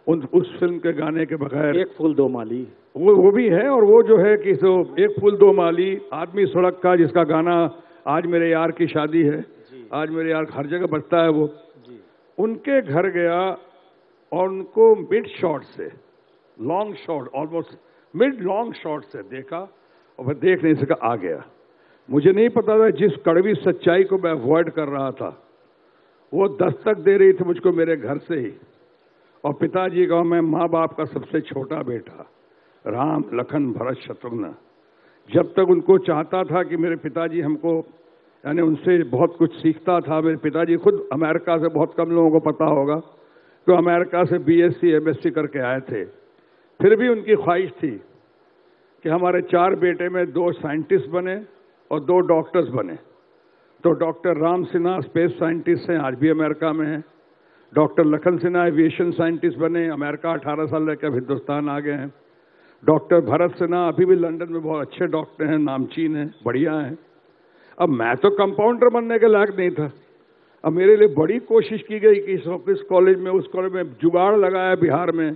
उस फिल्म के गाने के बगैर। एक फूल दो माली, वो भी है, और वो जो है कि तो एक फूल दो माली, आदमी सड़क का, जिसका गाना आज मेरे यार की शादी है, आज मेरे यार हर जगह बजता है वो। उनके घर गया और उनको मिड शॉट से long shot, almost mid long shot से देखा और मैं देख नहीं सका, आ गया। मुझे नहीं पता था जिस कड़वी सच्चाई को मैं अवॉइड कर रहा था वो दस्तक दे रही थी मुझको मेरे घर से ही। और पिताजी का, मैं माँ बाप का सबसे छोटा बेटा, राम लखन भरत शत्रुघ्न, जब तक उनको चाहता था कि मेरे पिताजी हमको, यानी उनसे बहुत कुछ सीखता था। मेरे पिताजी खुद अमेरिका से, बहुत कम लोगों को पता होगा, तो अमेरिका से बीएससी एमएससी करके आए थे। फिर भी उनकी ख्वाहिश थी कि हमारे 4 बेटे में 2 साइंटिस्ट बने और 2 डॉक्टर्स बने। तो doctor Ram Sinha space scientist हैं, आज भी अमेरिका में हैं। Doctor Lakhan Sinha aviation scientist बने, अमेरिका 18 साल रहकर हिंदुस्तान आ गए हैं। डॉक्टर भरत सिन्हा अभी भी लंदन में बहुत अच्छे डॉक्टर हैं, नामचीन हैं, बढ़िया हैं। अब मैं तो कंपाउंडर बनने के लायक नहीं था। अब मेरे लिए बड़ी कोशिश की गई कि इस कॉलेज में, उस कॉलेज में जुगाड़ लगाया बिहार में,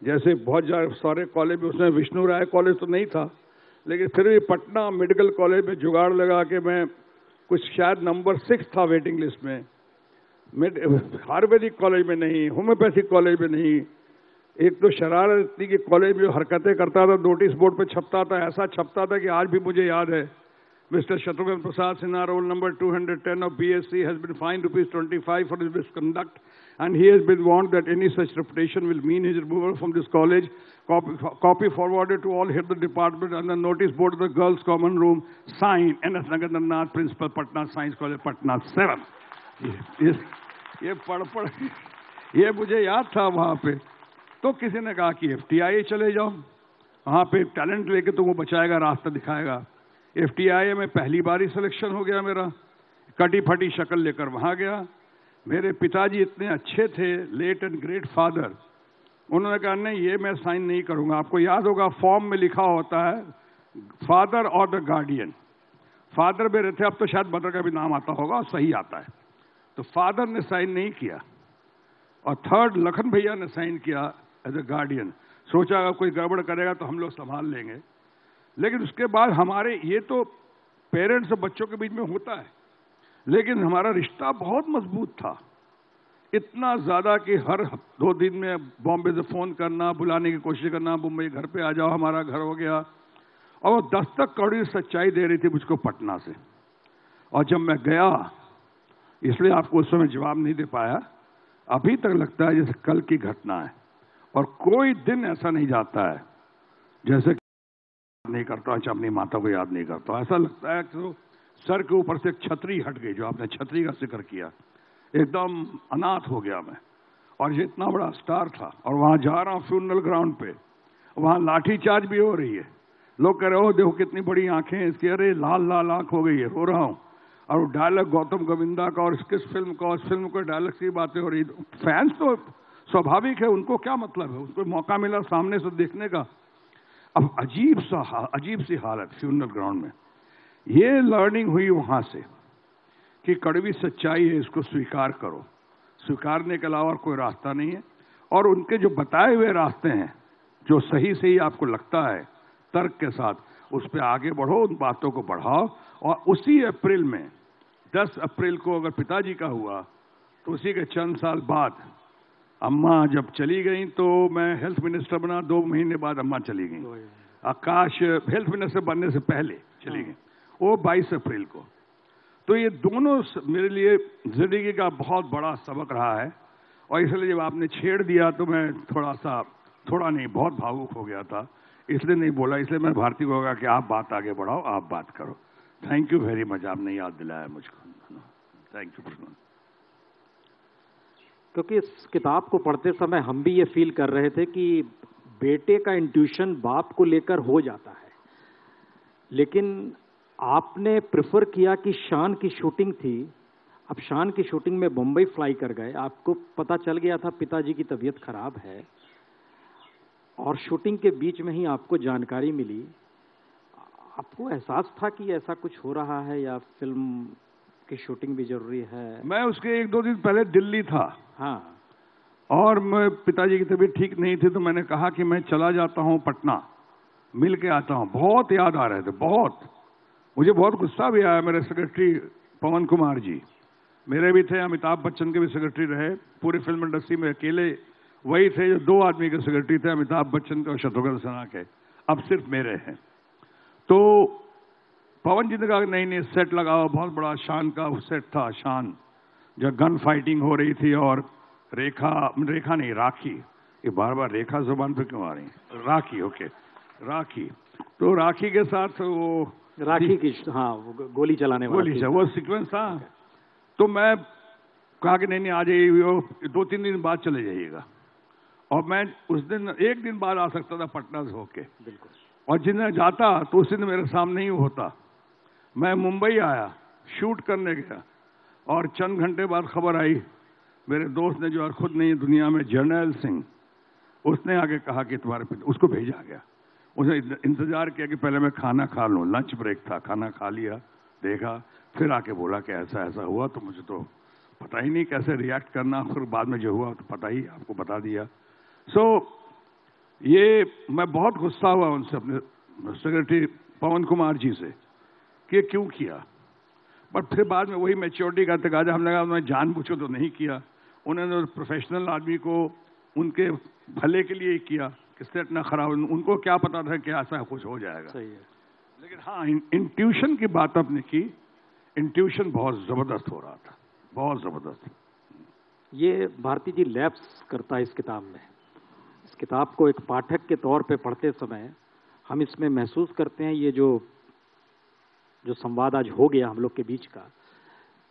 जैसे बहुत सारे कॉलेज में, उसमें विष्णु राय कॉलेज तो नहीं था, लेकिन फिर भी पटना मेडिकल कॉलेज में जुगाड़ लगा के मैं कुछ शायद नंबर 6 था वेटिंग लिस्ट में। आयुर्वेदिक कॉलेज में नहीं, होम्योपैथिक कॉलेज में नहीं। एक तो शरारत इतनी कि कॉलेज में हरकतें करता था, नोटिस बोर्ड पे छपता था, ऐसा छपता था कि आज भी मुझे याद है, Mr. Shatrughan Prasad Sinha, roll number 210 of BSc, has been fined ₹25 for his misconduct, and he has been warned that any such reputation will mean his removal from this college. Copy forwarded to all head of the department and the notice board of the girls' common room. Signed, N.S. Nagendranath, Principal, Patna Science College, Patna 7. ये पढ़ ये मुझे याद था वहाँ पे। तो किसी ने कहा कि FTIA चले जाओ, वहाँ पे टैलेंट लेके तो वो बचाएगा, रास्ता दिखाएगा। FTIA में पहली बार ही सिलेक्शन हो गया मेरा, कटी फटी शक्ल लेकर वहाँ गया। मेरे पिताजी इतने अच्छे थे, लेट एंड ग्रेट फादर, उन्होंने कहा नहीं, ये मैं साइन नहीं करूँगा। आपको याद होगा फॉर्म में लिखा होता है फादर और द गार्डियन। फादर मेरे थे, अब तो शायद मदर का भी नाम आता होगा और सही आता है। तो फादर ने साइन नहीं किया और थर्ड लखन भैया ने साइन किया एज ए गार्डियन। सोचा अगर कोई गड़बड़ करेगा तो हम लोग संभाल लेंगे। लेकिन उसके बाद हमारे, ये तो पेरेंट्स और बच्चों के बीच में होता है, लेकिन हमारा रिश्ता बहुत मजबूत था। इतना ज़्यादा कि हर 2 दिन में बॉम्बे से फ़ोन करना, बुलाने की कोशिश करना, मुंबई घर पे आ जाओ, हमारा घर हो गया। और वो दस्तक कड़वी सच्चाई दे रही थी मुझको पटना से। और जब मैं गया, इसलिए आपको उस समय जवाब नहीं दे पाया, अभी तक लगता है जैसे कल की घटना है। और कोई दिन ऐसा नहीं जाता है जैसे नहीं करता, अच्छा अपनी माता को याद नहीं करता। ऐसा लगता है कि सर के ऊपर से एक छतरी हट गई, जो आपने छतरी का जिक्र किया, एकदम अनाथ हो गया मैं। और ये इतना बड़ा स्टार था, और वहाँ जा रहा हूँ फ्यूनरल ग्राउंड पे, वहाँ लाठी चार्ज भी हो रही है। लोग कह रहे हो देखो कितनी बड़ी आंखें हैं इसकी, अरे लाल लाल आंख हो गई है, रो रहा हूँ। और डायलॉग गौतम गोविंदा का और किस फिल्म का, उस फिल्म के डायलॉग की बातें हो रही। फैंस तो स्वाभाविक है, उनको क्या मतलब है, उनको मौका मिला सामने से देखने का। अब अजीब सी हालत फ्यूनरल ग्राउंड में। ये लर्निंग हुई वहां से कि कड़वी सच्चाई है, इसको स्वीकार करो। स्वीकारने के अलावा कोई रास्ता नहीं है। और उनके जो बताए हुए रास्ते हैं, जो सही सही आपको लगता है तर्क के साथ, उस पर आगे बढ़ो, उन बातों को बढ़ाओ। और उसी अप्रैल में, 10 अप्रैल को अगर पिताजी का हुआ, तो उसी के चंद साल बाद अम्मा जब चली गई, तो मैं हेल्थ मिनिस्टर बना। 2 महीने बाद अम्मा चली गई। आकाश हेल्थ मिनिस्टर बनने से पहले चली गई, वो 22 अप्रैल को। तो ये दोनों मेरे लिए जिंदगी का बहुत बड़ा सबक रहा है। और इसलिए जब आपने छेड़ दिया तो मैं थोड़ा नहीं, बहुत भावुक हो गया था, इसलिए नहीं बोला। इसलिए मैं भारती को कहा कि आप बात आगे बढ़ाओ, आप बात करो। थैंक यू वेरी मच, आपने याद दिलाया मुझको। Thank you. क्योंकि इस किताब को पढ़ते समय हम भी ये फील कर रहे थे कि बेटे का इंट्यूशन बाप को लेकर हो जाता है, लेकिन आपने प्रेफर किया कि शान की शूटिंग थी। अब शान की शूटिंग में मुंबई फ्लाई कर गए, आपको पता चल गया था पिताजी की तबीयत खराब है, और शूटिंग के बीच में ही आपको जानकारी मिली। आपको एहसास था कि ऐसा कुछ हो रहा है या फिल्म की शूटिंग भी जरूरी है? मैं उसके 1-2 दिन पहले दिल्ली था। हाँ। और मैं पिताजी की तबीयत ठीक नहीं थी, तो मैंने कहा कि मैं चला जाता हूँ पटना, मिल के आता हूँ। बहुत याद आ रहे थे, बहुत। मुझे बहुत गुस्सा भी आया। मेरे सेक्रेटरी पवन कुमार जी मेरे भी थे, अमिताभ बच्चन के भी सेक्रेटरी रहे। पूरी फिल्म इंडस्ट्री में अकेले वही थे जो 2 आदमी के सेक्रेटरी थे, अमिताभ बच्चन के और शत्रुघ्न सिन्हा के। अब सिर्फ मेरे हैं। तो पवन जी ने कहा नहीं नहीं सेट लगाओ, बहुत बड़ा शान का सेट था, शान, जब गन फाइटिंग हो रही थी। और रेखा नहीं, राखी, ये बार बार रेखा जुबान पे क्यों आ रही है? राखी, ओके, राखी। तो राखी के साथ वो राखी की, हाँ, वो गोली चलाने वाला, गोली से वो सीक्वेंस था। तो मैं कहा कि नहीं आ जाइए, 2-3 दिन बाद चले जाइएगा। और मैं उस दिन 1 दिन बाद आ सकता था पटना से होके। बिल्कुल। और जिन्हें जाता तो उस दिन मेरे सामने ही होता। मैं मुंबई आया, शूट करने गया, और चंद घंटे बाद खबर आई, मेरे दोस्त ने जो खुद नहीं दुनिया में, जर्नैल सिंह, उसने आगे कहा कि तुम्हारे पिता, उसको भेजा गया। उसने इंतजार किया कि पहले मैं खाना खा लूं, लंच ब्रेक था, खाना खा लिया, देखा, फिर आके बोला कि ऐसा ऐसा हुआ। तो मुझे तो पता ही नहीं कैसे रिएक्ट करना, फिर बाद में जो हुआ तो पता ही, आपको बता दिया। सो ये मैं बहुत गुस्सा हुआ उनसे, अपने सेक्रेटरी पवन कुमार जी से, कि क्यों किया। पर फिर बाद में वही मैच्योरिटी का तकाजा, हमने कहा उन्होंने जानबूझ के तो नहीं किया, उन्होंने प्रोफेशनल आदमी को उनके भले के लिए किया कि सेट ना खराब। उनको क्या पता था कि ऐसा कुछ हो जाएगा। सही है। लेकिन हाँ, इंट्यूशन की बात आपने की, इंट्यूशन बहुत जबरदस्त हो रहा था, बहुत जबरदस्त। ये भारती जी लैप्स करता है इस किताब में। इस किताब को एक पाठक के तौर पे पढ़ते समय हम इसमें महसूस करते हैं, ये जो संवाद आज हो गया हम लोग के बीच का,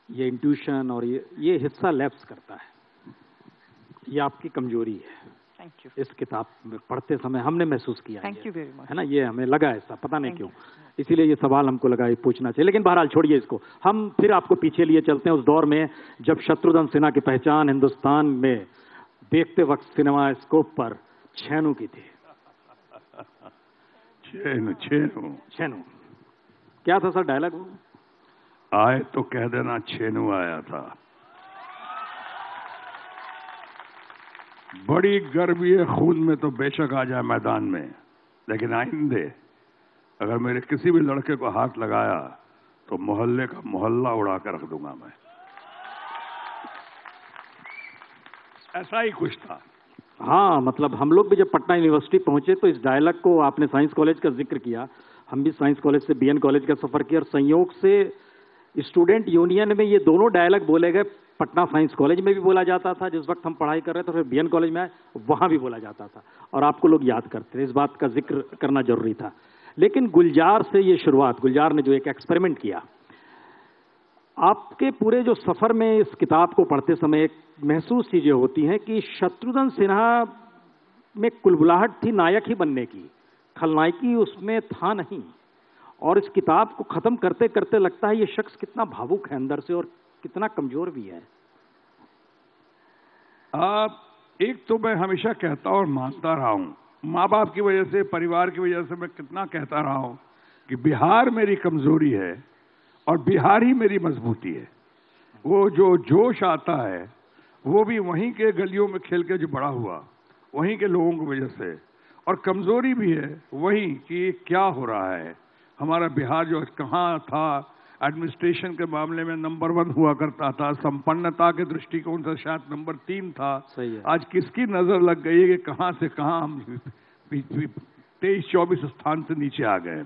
ये इंट्यूशन और ये हिस्सा लैप्स करता है। ये आपकी कमजोरी है। Thank you. इस किताब में पढ़ते समय हमने महसूस किया। Thank you very much. है ना, ये हमें लगा ऐसा, पता नहीं क्यों, इसीलिए ये सवाल हमको लगा ये पूछना चाहिए। लेकिन बहरहाल छोड़िए इसको, हम फिर आपको पीछे लिए चलते हैं उस दौर में जब शत्रुघ्न सिन्हा की पहचान हिंदुस्तान में देखते वक्त सिनेमा स्कोप पर छेनू की थी। छेनू क्या था सर डायलॉग? आए तो कह देना छेनू आया था। बड़ी गर्मी है खून में तो बेशक आ जाए मैदान में, लेकिन आइंदे अगर मेरे किसी भी लड़के को हाथ लगाया तो मोहल्ले का मोहल्ला उड़ा कर रख दूंगा मैं। ऐसा ही कुछ था। हाँ, मतलब हम लोग भी जब पटना यूनिवर्सिटी पहुंचे तो इस डायलॉग को, आपने साइंस कॉलेज का जिक्र किया, हम भी साइंस कॉलेज से बीएन कॉलेज का सफर किया और संयोग से स्टूडेंट यूनियन में ये दोनों डायलॉग बोले गए। पटना साइंस कॉलेज में भी बोला जाता था जिस वक्त हम पढ़ाई कर रहे थे, फिर बीएन कॉलेज में आए वहां भी बोला जाता था और आपको लोग याद करते थे। इस बात का जिक्र करना जरूरी था। लेकिन गुलजार से ये शुरुआत, गुलजार ने जो एक एक्सपेरिमेंट किया, आपके पूरे जो सफर में इस किताब को पढ़ते समय एक महसूस चीजें होती हैं कि शत्रुघ्न सिन्हा में कुलबुलाहट थी नायक ही बनने की, खलनायकी उसमें था नहीं। और इस किताब को खत्म करते करते लगता है ये शख्स कितना भावुक है अंदर से और कितना कमजोर भी है। एक तो मैं हमेशा कहता और मानता रहा हूं, माँ बाप की वजह से, परिवार की वजह से मैं कितना कहता रहा हूं कि बिहार मेरी कमजोरी है और बिहार ही मेरी मजबूती है। वो जो जोश आता है वो भी वहीं के गलियों में खेल के जो बड़ा हुआ, वहीं के लोगों की वजह से। और कमजोरी भी है वही कि क्या हो रहा है। हमारा बिहार जो कहाँ था, एडमिनिस्ट्रेशन के मामले में नंबर 1 हुआ करता था, संपन्नता के दृष्टिकोण से शायद नंबर 3 था। सही है। आज किसकी नजर लग गई है कि कहां से कहां हम 23-24 स्थान से नीचे आ गए।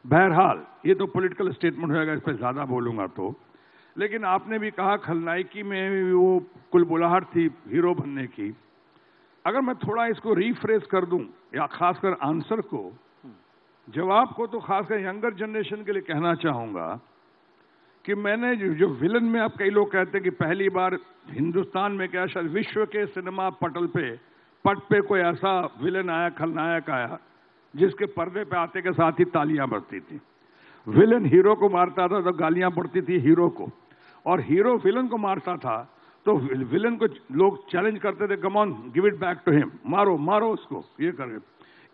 बहरहाल ये तो पॉलिटिकल स्टेटमेंट होगा, इस पर ज्यादा बोलूंगा तो। लेकिन आपने भी कहा खलनायकी में वो कुलबुलाहट थी हीरो बनने की। अगर मैं थोड़ा इसको रीफ्रेश कर दूं, या खासकर आंसर को, जवाब को, तो खासकर यंगर जनरेशन के लिए कहना चाहूंगा कि मैंने जो विलन में, अब कई लोग कहते हैं कि पहली बार हिंदुस्तान में, क्या शायद विश्व के सिनेमा पट पे कोई ऐसा विलन आया, खलनायक आया, जिसके पर्दे पे आते के साथ ही तालियां बजती थी। विलन हीरो को मारता था तो गालियां पड़ती थी हीरो को, और हीरो विलन को मारता था तो विलन को लोग चैलेंज करते थे, come on give it back to him, मारो मारो उसको, ये करे।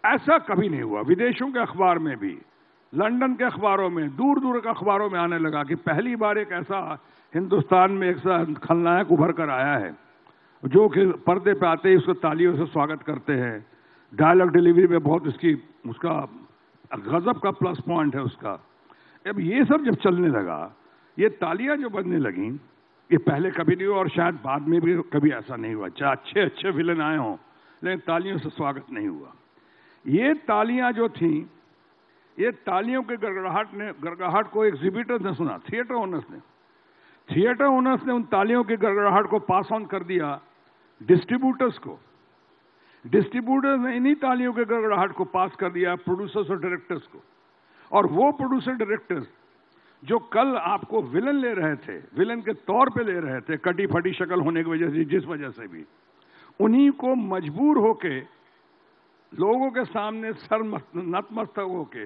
ऐसा कभी नहीं हुआ। विदेशों के अखबार में भी लंदन के अखबारों में, दूर दूर के अखबारों में आने लगा कि पहली बार एक ऐसा हिंदुस्तान में एक खलनायक उभर कर आया है जो कि पर्दे पे आते ही उसको तालियों से स्वागत करते हैं। डायलॉग डिलीवरी में बहुत उसका गजब का प्लस पॉइंट है उसका। अब ये सब जब चलने लगा, ये तालियां जो बजने लगी, ये पहले कभी नहीं हुआ और शायद बाद में भी कभी ऐसा नहीं हुआ। चाहे अच्छे अच्छे विलन आए हों, लेकिन तालियों से स्वागत नहीं हुआ। ये तालियां जो थी, ये तालियों के गड़गड़ाहट को एग्जिबिटर्स ने सुना, थिएटर ओनर्स ने उन तालियों की गड़गड़ाहट को पास ऑन कर दिया डिस्ट्रीब्यूटर्स को। डिस्ट्रीब्यूटर्स ने इन्हीं तालियों के गड़गड़ाहट को पास कर दिया प्रोड्यूसर्स और डायरेक्टर्स को। और वो प्रोड्यूसर डायरेक्टर्स जो कल आपको विलन ले रहे थे, विलन के तौर पे ले रहे थे, कटी फटी शक्ल होने की वजह से, जिस वजह से भी, उन्हीं को मजबूर होके लोगों के सामने सर नतमस्तक होके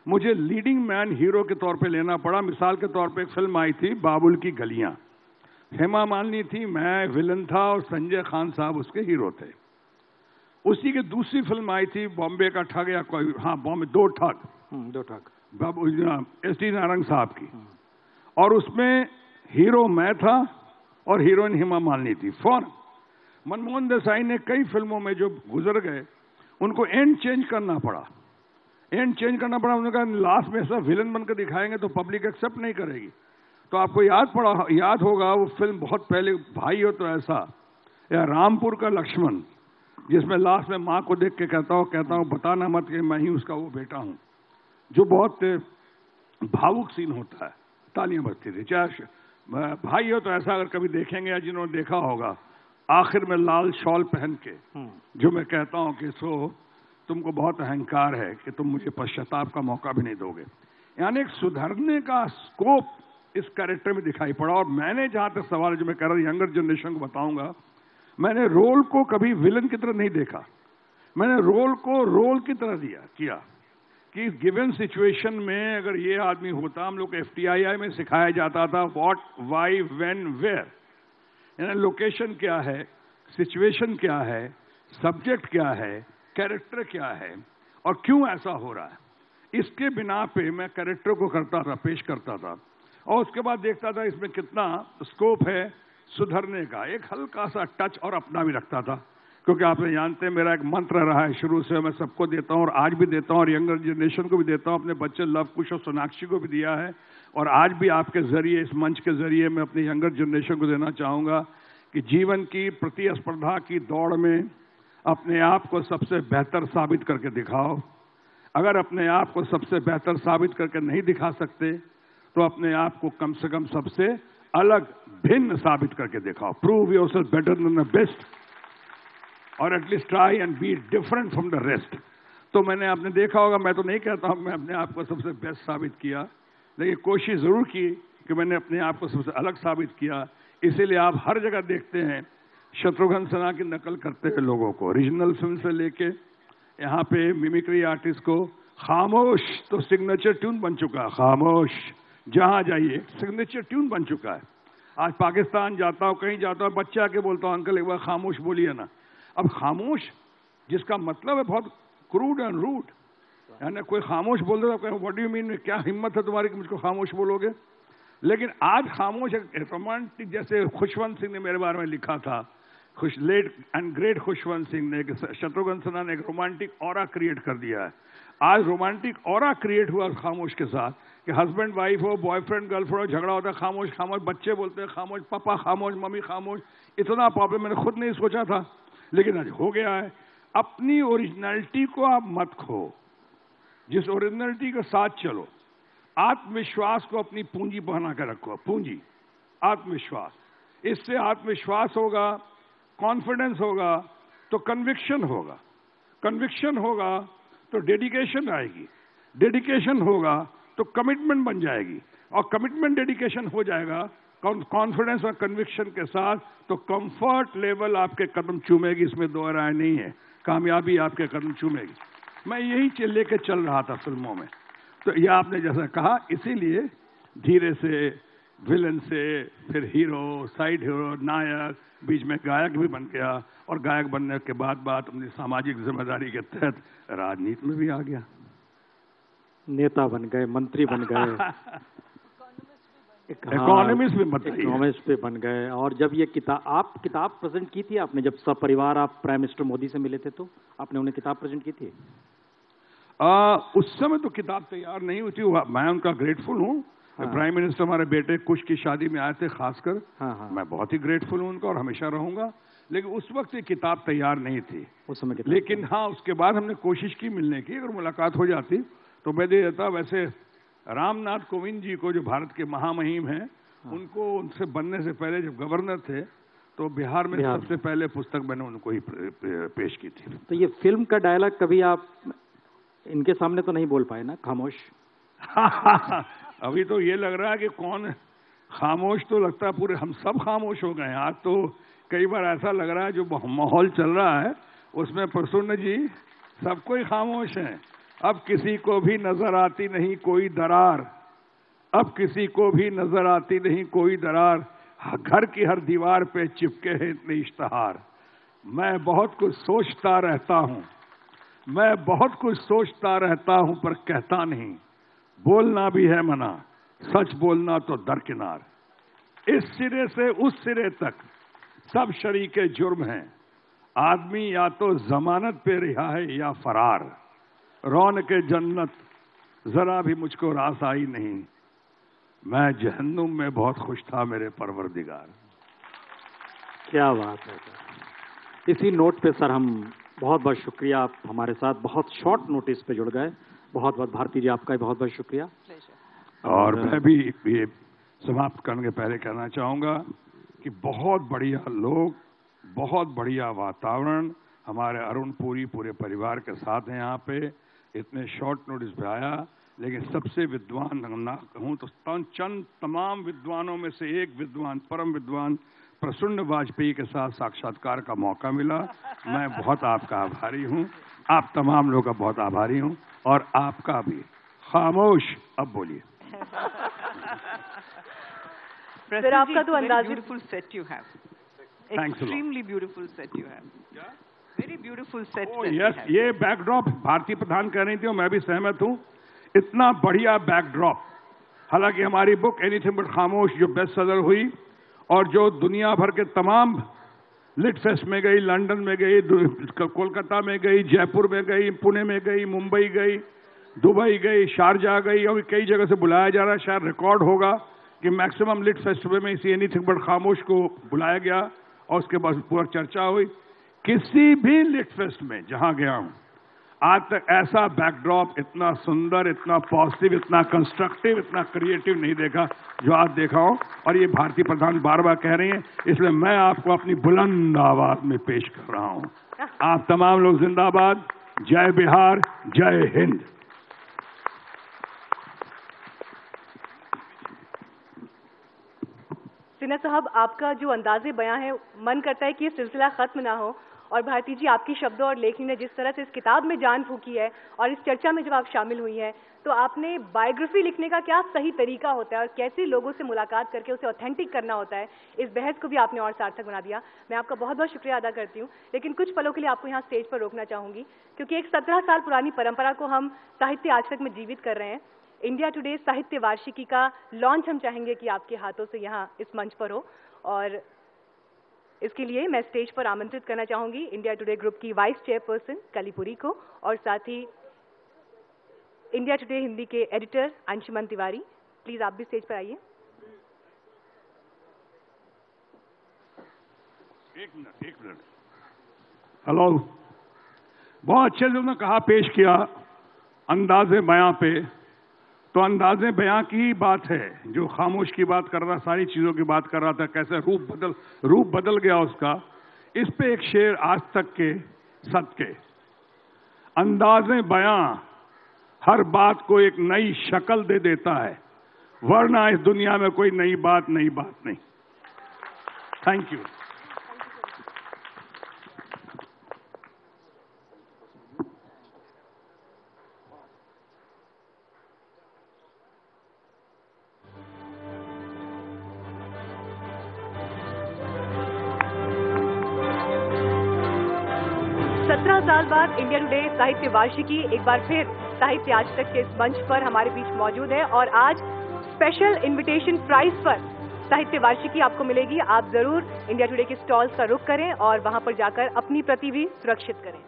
मुझे लीडिंग मैन हीरो के तौर पे लेना पड़ा। मिसाल के तौर पे एक फिल्म आई थी बाबुल की गलियां, हेमा मालिनी थी, मैं विलन था और संजय खान साहब उसके हीरो थे। उसी की दूसरी फिल्म आई थी बॉम्बे का ठग या कोई, हाँ बॉम्बे दो ठग बाबू एस.टी. नारंग साहब की, और उसमें हीरो मैं था और हीरोइन हेमा मालिनी थी। मनमोहन देसाई ने कई फिल्मों में जो गुजर गए उनको एंड चेंज करना पड़ा। उन्होंने कहा लास्ट में ऐसा विलन बनकर दिखाएंगे तो पब्लिक एक्सेप्ट नहीं करेगी। तो आपको याद होगा वो फिल्म बहुत पहले, भाई हो तो ऐसा, या रामपुर का लक्ष्मण, जिसमें लास्ट में माँ को देख के कहता हूँ बताना मत कि मैं ही उसका वो बेटा हूँ, जो बहुत भावुक सीन होता है। तालियां बजती थी। चाहे भाई हो तो ऐसा, अगर कभी देखेंगे या जिन्होंने देखा होगा, आखिर में लाल शॉल पहन के जो मैं कहता हूं कि तुमको बहुत अहंकार है कि तुम मुझे पश्चाताप का मौका भी नहीं दोगे, यानी एक सुधरने का स्कोप इस कैरेक्टर में दिखाई पड़ा। और मैंने जहां तक सवाल जो मैं कह रहा, यंगर जनरेशन को बताऊंगा, मैंने रोल को कभी विलन की तरह नहीं देखा, मैंने रोल को रोल की तरह किया कि गिवन सिचुएशन में अगर ये आदमी होता, हम लोग FTII में सिखाया जाता था व्हाट, वाई, व्हेन, वेयर, यानी लोकेशन क्या है, सिचुएशन क्या है, सब्जेक्ट क्या है, कैरेक्टर क्या है और क्यों ऐसा हो रहा है। इसके बिना पे मैं कैरेक्टर को पेश करता था और उसके बाद देखता था इसमें कितना स्कोप है सुधरने का। एक हल्का सा टच और अपना भी रखता था, क्योंकि आप जानते हैं मेरा एक मंत्र रहा है शुरू से, मैं सबको देता हूं और आज भी देता हूं और यंगर जनरेशन को भी देता हूं, अपने बच्चे लव कुश और सोनाक्षी को भी दिया है और आज भी आपके जरिए, इस मंच के जरिए मैं अपनी यंगर जनरेशन को देना चाहूंगा कि जीवन की प्रतिस्पर्धा की दौड़ में अपने आप को सबसे बेहतर साबित करके दिखाओ। अगर अपने आप को सबसे बेहतर साबित करके नहीं दिखा सकते तो अपने आप को कम से कम सबसे अलग, भिन्न साबित करके दिखाओ। Prove yourself better than the best और at least try and be different from the rest. तो मैंने आपने देखा होगा, मैं तो नहीं कहता हूं मैं अपने आप को सबसे बेस्ट साबित किया, लेकिन कोशिश जरूर की कि मैंने अपने आप को सबसे अलग साबित किया। इसीलिए आप हर जगह देखते हैं शत्रुघ्न सिन्हा की नकल करते हैं लोगों को, रीजनल फिल्म से लेके यहाँ पे मिमिक्री आर्टिस्ट को। खामोश तो सिग्नेचर ट्यून बन चुका है, खामोश जहां जाइए सिग्नेचर ट्यून बन चुका है। आज पाकिस्तान जाता हूं, कहीं जाता हूं, बच्चा के बोलता हूं अंकल एक बार खामोश बोलिए ना। अब खामोश जिसका मतलब है बहुत क्रूड एंड रूड, यानी कोई खामोश बोल दे तो व्हाट डू यू मीन, क्या हिम्मत है तुम्हारी कि मुझको खामोश बोलोगे। लेकिन आज खामोश एक रोमांटिक, जैसे खुशवंत सिंह ने मेरे बारे में लिखा था, late and great Khushwant Singh ने, शत्रुघ्न सिन्हा ने एक रोमांटिक ऑरा क्रिएट कर दिया है। आज रोमांटिक ऑरा क्रिएट हुआ खामोश के साथ कि हस्बैंड वाइफ हो, बॉयफ्रेंड गर्लफ्रेंड हो, झगड़ा होता है खामोश खामोश, बच्चे बोलते हैं खामोश, पापा खामोश, मम्मी खामोश। इतना प्रॉब्लम मैंने खुद नहीं सोचा था लेकिन आज हो गया है। अपनी ओरिजिनलिटी को आप मत खो, जिस ओरिजिनलिटी के साथ चलो। आत्मविश्वास को अपनी पूंजी बना कर रखो, पूंजी आत्मविश्वास। इससे आत्मविश्वास होगा, कॉन्फिडेंस होगा तो कन्विक्शन होगा, कन्विक्शन होगा तो डेडिकेशन आएगी, डेडिकेशन होगा तो कमिटमेंट बन जाएगी और कमिटमेंट डेडिकेशन हो जाएगा कॉन्फिडेंस और कन्विक्शन के साथ तो कंफर्ट लेवल आपके कदम चूमेगी, इसमें दो राय नहीं है, कामयाबी आपके कदम चूमेगी। मैं यही लेके चल रहा था फिल्मों में। तो ये आपने जैसा कहा, इसीलिए धीरे से विलन से फिर हीरो, साइड हीरो, नायक, बीच में गायक भी बन गया और गायक बनने के बाद अपनी सामाजिक जिम्मेदारी के तहत राजनीति में भी आ गया। नेता बन गए, मंत्री बन गए, इकोनॉमिस्ट भी मत रहिए। इकोनॉमिस्ट पे बन गए। और जब ये किताब प्रेजेंट की थी आपने, जब सपरिवार आप प्राइम मिनिस्टर मोदी से मिले थे, तो आपने उन्हें किताब प्रेजेंट की थी? उस समय तो किताब तैयार नहीं हुई थी। मैं उनका ग्रेटफुल हूँ। प्राइम मिनिस्टर हमारे बेटे कुश की शादी में आए थे खासकर। मैं बहुत ही ग्रेटफुल हूँ उनका और हमेशा रहूंगा। लेकिन उस वक्त ये किताब तैयार नहीं थी उस समय। लेकिन हाँ, उसके बाद हमने कोशिश की मिलने की। अगर मुलाकात हो जाती तो मैं दे देता। वैसे रामनाथ कोविंद जी को, जो भारत के महामहिम हैं, उनको उनसे बनने से पहले जब गवर्नर थे तो बिहार में सबसे पहले पुस्तक मैंने उनको ही पेश की थी। तो ये फिल्म का डायलॉग कभी आप इनके सामने तो नहीं बोल पाए ना, खामोश? अभी तो ये लग रहा है कि कौन खामोश, तो लगता है पूरे हम सब खामोश हो गए। आज तो कई बार ऐसा लग रहा है जो माहौल चल रहा है उसमें प्रसन्न जी सबको ही खामोश हैं। अब किसी को भी नजर आती नहीं कोई दरार, अब किसी को भी नजर आती नहीं कोई दरार, घर की हर दीवार पे चिपके हैं इतने इश्तहार। मैं बहुत कुछ सोचता रहता हूँ, मैं बहुत कुछ सोचता रहता हूँ पर कहता नहीं, बोलना भी है मना, सच बोलना तो दरकिनार। इस सिरे से उस सिरे तक सब शरीके जुर्म हैं, आदमी या तो जमानत पे रिहा है या फरार। रौनक जन्नत जरा भी मुझको रास आई नहीं, मैं जहन्नुम में बहुत खुश था मेरे परवरदिगार। क्या बात है सर। इसी नोट पे सर हम बहुत बहुत शुक्रिया, आप हमारे साथ बहुत शॉर्ट नोटिस पे जुड़ गए। बहुत बहुत भारती जी आपका भी बहुत बहुत शुक्रिया। और मैं भी ये समाप्त करने के पहले कहना चाहूँगा कि बहुत बढ़िया लोग, बहुत बढ़िया वातावरण, हमारे अरुण पुरी पूरे परिवार के साथ हैं यहाँ पे। इतने शॉर्ट नोटिस पे आया, लेकिन सबसे विद्वान ना कहूँ तो चंद तमाम विद्वानों में से एक विद्वान, परम विद्वान प्रसन्न वाजपेयी के साथ साक्षात्कार का मौका मिला। मैं बहुत आपका आभारी हूँ, आप तमाम लोगों का बहुत आभारी हूँ, और आपका भी। खामोश, अब बोलिए। सर, आपका तो अंदाज, beautiful set you have, Thanks extremely beautiful set you have. क्या? Very beautiful set. यस, ये बैकड्रॉप भारतीय प्रधान कह रही थी और मैं भी सहमत हूँ। इतना बढ़िया बैकड्रॉप। हालांकि हमारी बुक एनीथिंग बट खामोश जो बेस्ट सेलर हुई और जो दुनिया भर के तमाम लिट फेस्ट में गई, लंदन में गई, कोलकाता में गई, जयपुर में गई, पुणे में गई, मुंबई गई, दुबई गई, शारजा गई, और कई जगह से बुलाया जा रहा है। शायद रिकॉर्ड होगा कि मैक्सिमम लिट फेस्टिवल में इसी एनीथिंग बट खामोश को बुलाया गया और उसके बाद पूरा चर्चा हुई। किसी भी लिट फेस्ट में जहां गया हूं आज तक ऐसा बैकड्रॉप इतना सुंदर, इतना पॉजिटिव, इतना कंस्ट्रक्टिव, इतना क्रिएटिव नहीं देखा जो आज देखा हो। और ये भारतीय प्रधान बार बार कह रही हैं, इसलिए मैं आपको अपनी बुलंद आवाज में पेश कर रहा हूं। आप तमाम लोग जिंदाबाद, जय बिहार, जय हिंद। सिन्हा साहब, आपका जो अंदाजे बयां है, मन करता है कि ये सिलसिला खत्म ना हो। और भारती जी, आपकी शब्दों और लेखनी ने जिस तरह से इस किताब में जान फूंकी है और इस चर्चा में जब आप शामिल हुई हैं, तो आपने बायोग्राफी लिखने का क्या सही तरीका होता है और कैसे लोगों से मुलाकात करके उसे ऑथेंटिक करना होता है, इस बहस को भी आपने और सार्थक बना दिया। मैं आपका बहुत बहुत शुक्रिया अदा करती हूँ। लेकिन कुछ पलों के लिए आपको यहाँ स्टेज पर रोकना चाहूंगी, क्योंकि एक 17 साल पुरानी परंपरा को हम साहित्य आज तक में जीवित कर रहे हैं। इंडिया टुडे साहित्य वार्षिकी का लॉन्च हम चाहेंगे कि आपके हाथों से यहाँ इस मंच पर हो, और इसके लिए मैं स्टेज पर आमंत्रित करना चाहूंगी इंडिया टुडे ग्रुप की वाइस चेयरपर्सन कलीपुरी को, और साथ ही इंडिया टुडे हिंदी के एडिटर अंशुमन तिवारी। प्लीज आप भी स्टेज पर आइए। एक मिनट। हेलो, बहुत अच्छे से उन्होंने कहा, पेश किया अंदाजे बयां पे। तो अंदाजे बयां की ही बात है, जो खामोश की बात कर रहा, सारी चीजों की बात कर रहा था, कैसे रूप बदल गया उसका। इस पे एक शेर आज तक के सत के, अंदाजे बयां हर बात को एक नई शक्ल दे देता है, वरना इस दुनिया में कोई नई बात नहीं। Thank you. 17 साल बाद इंडिया टुडे साहित्य वार्षिकी एक बार फिर साहित्य आज तक के इस मंच पर हमारे बीच मौजूद है और आज स्पेशल इनविटेशन प्राइस पर साहित्य वार्षिकी आपको मिलेगी। आप जरूर इंडिया टुडे के स्टॉल्स का रुख करें और वहां पर जाकर अपनी प्रति भी सुरक्षित करें।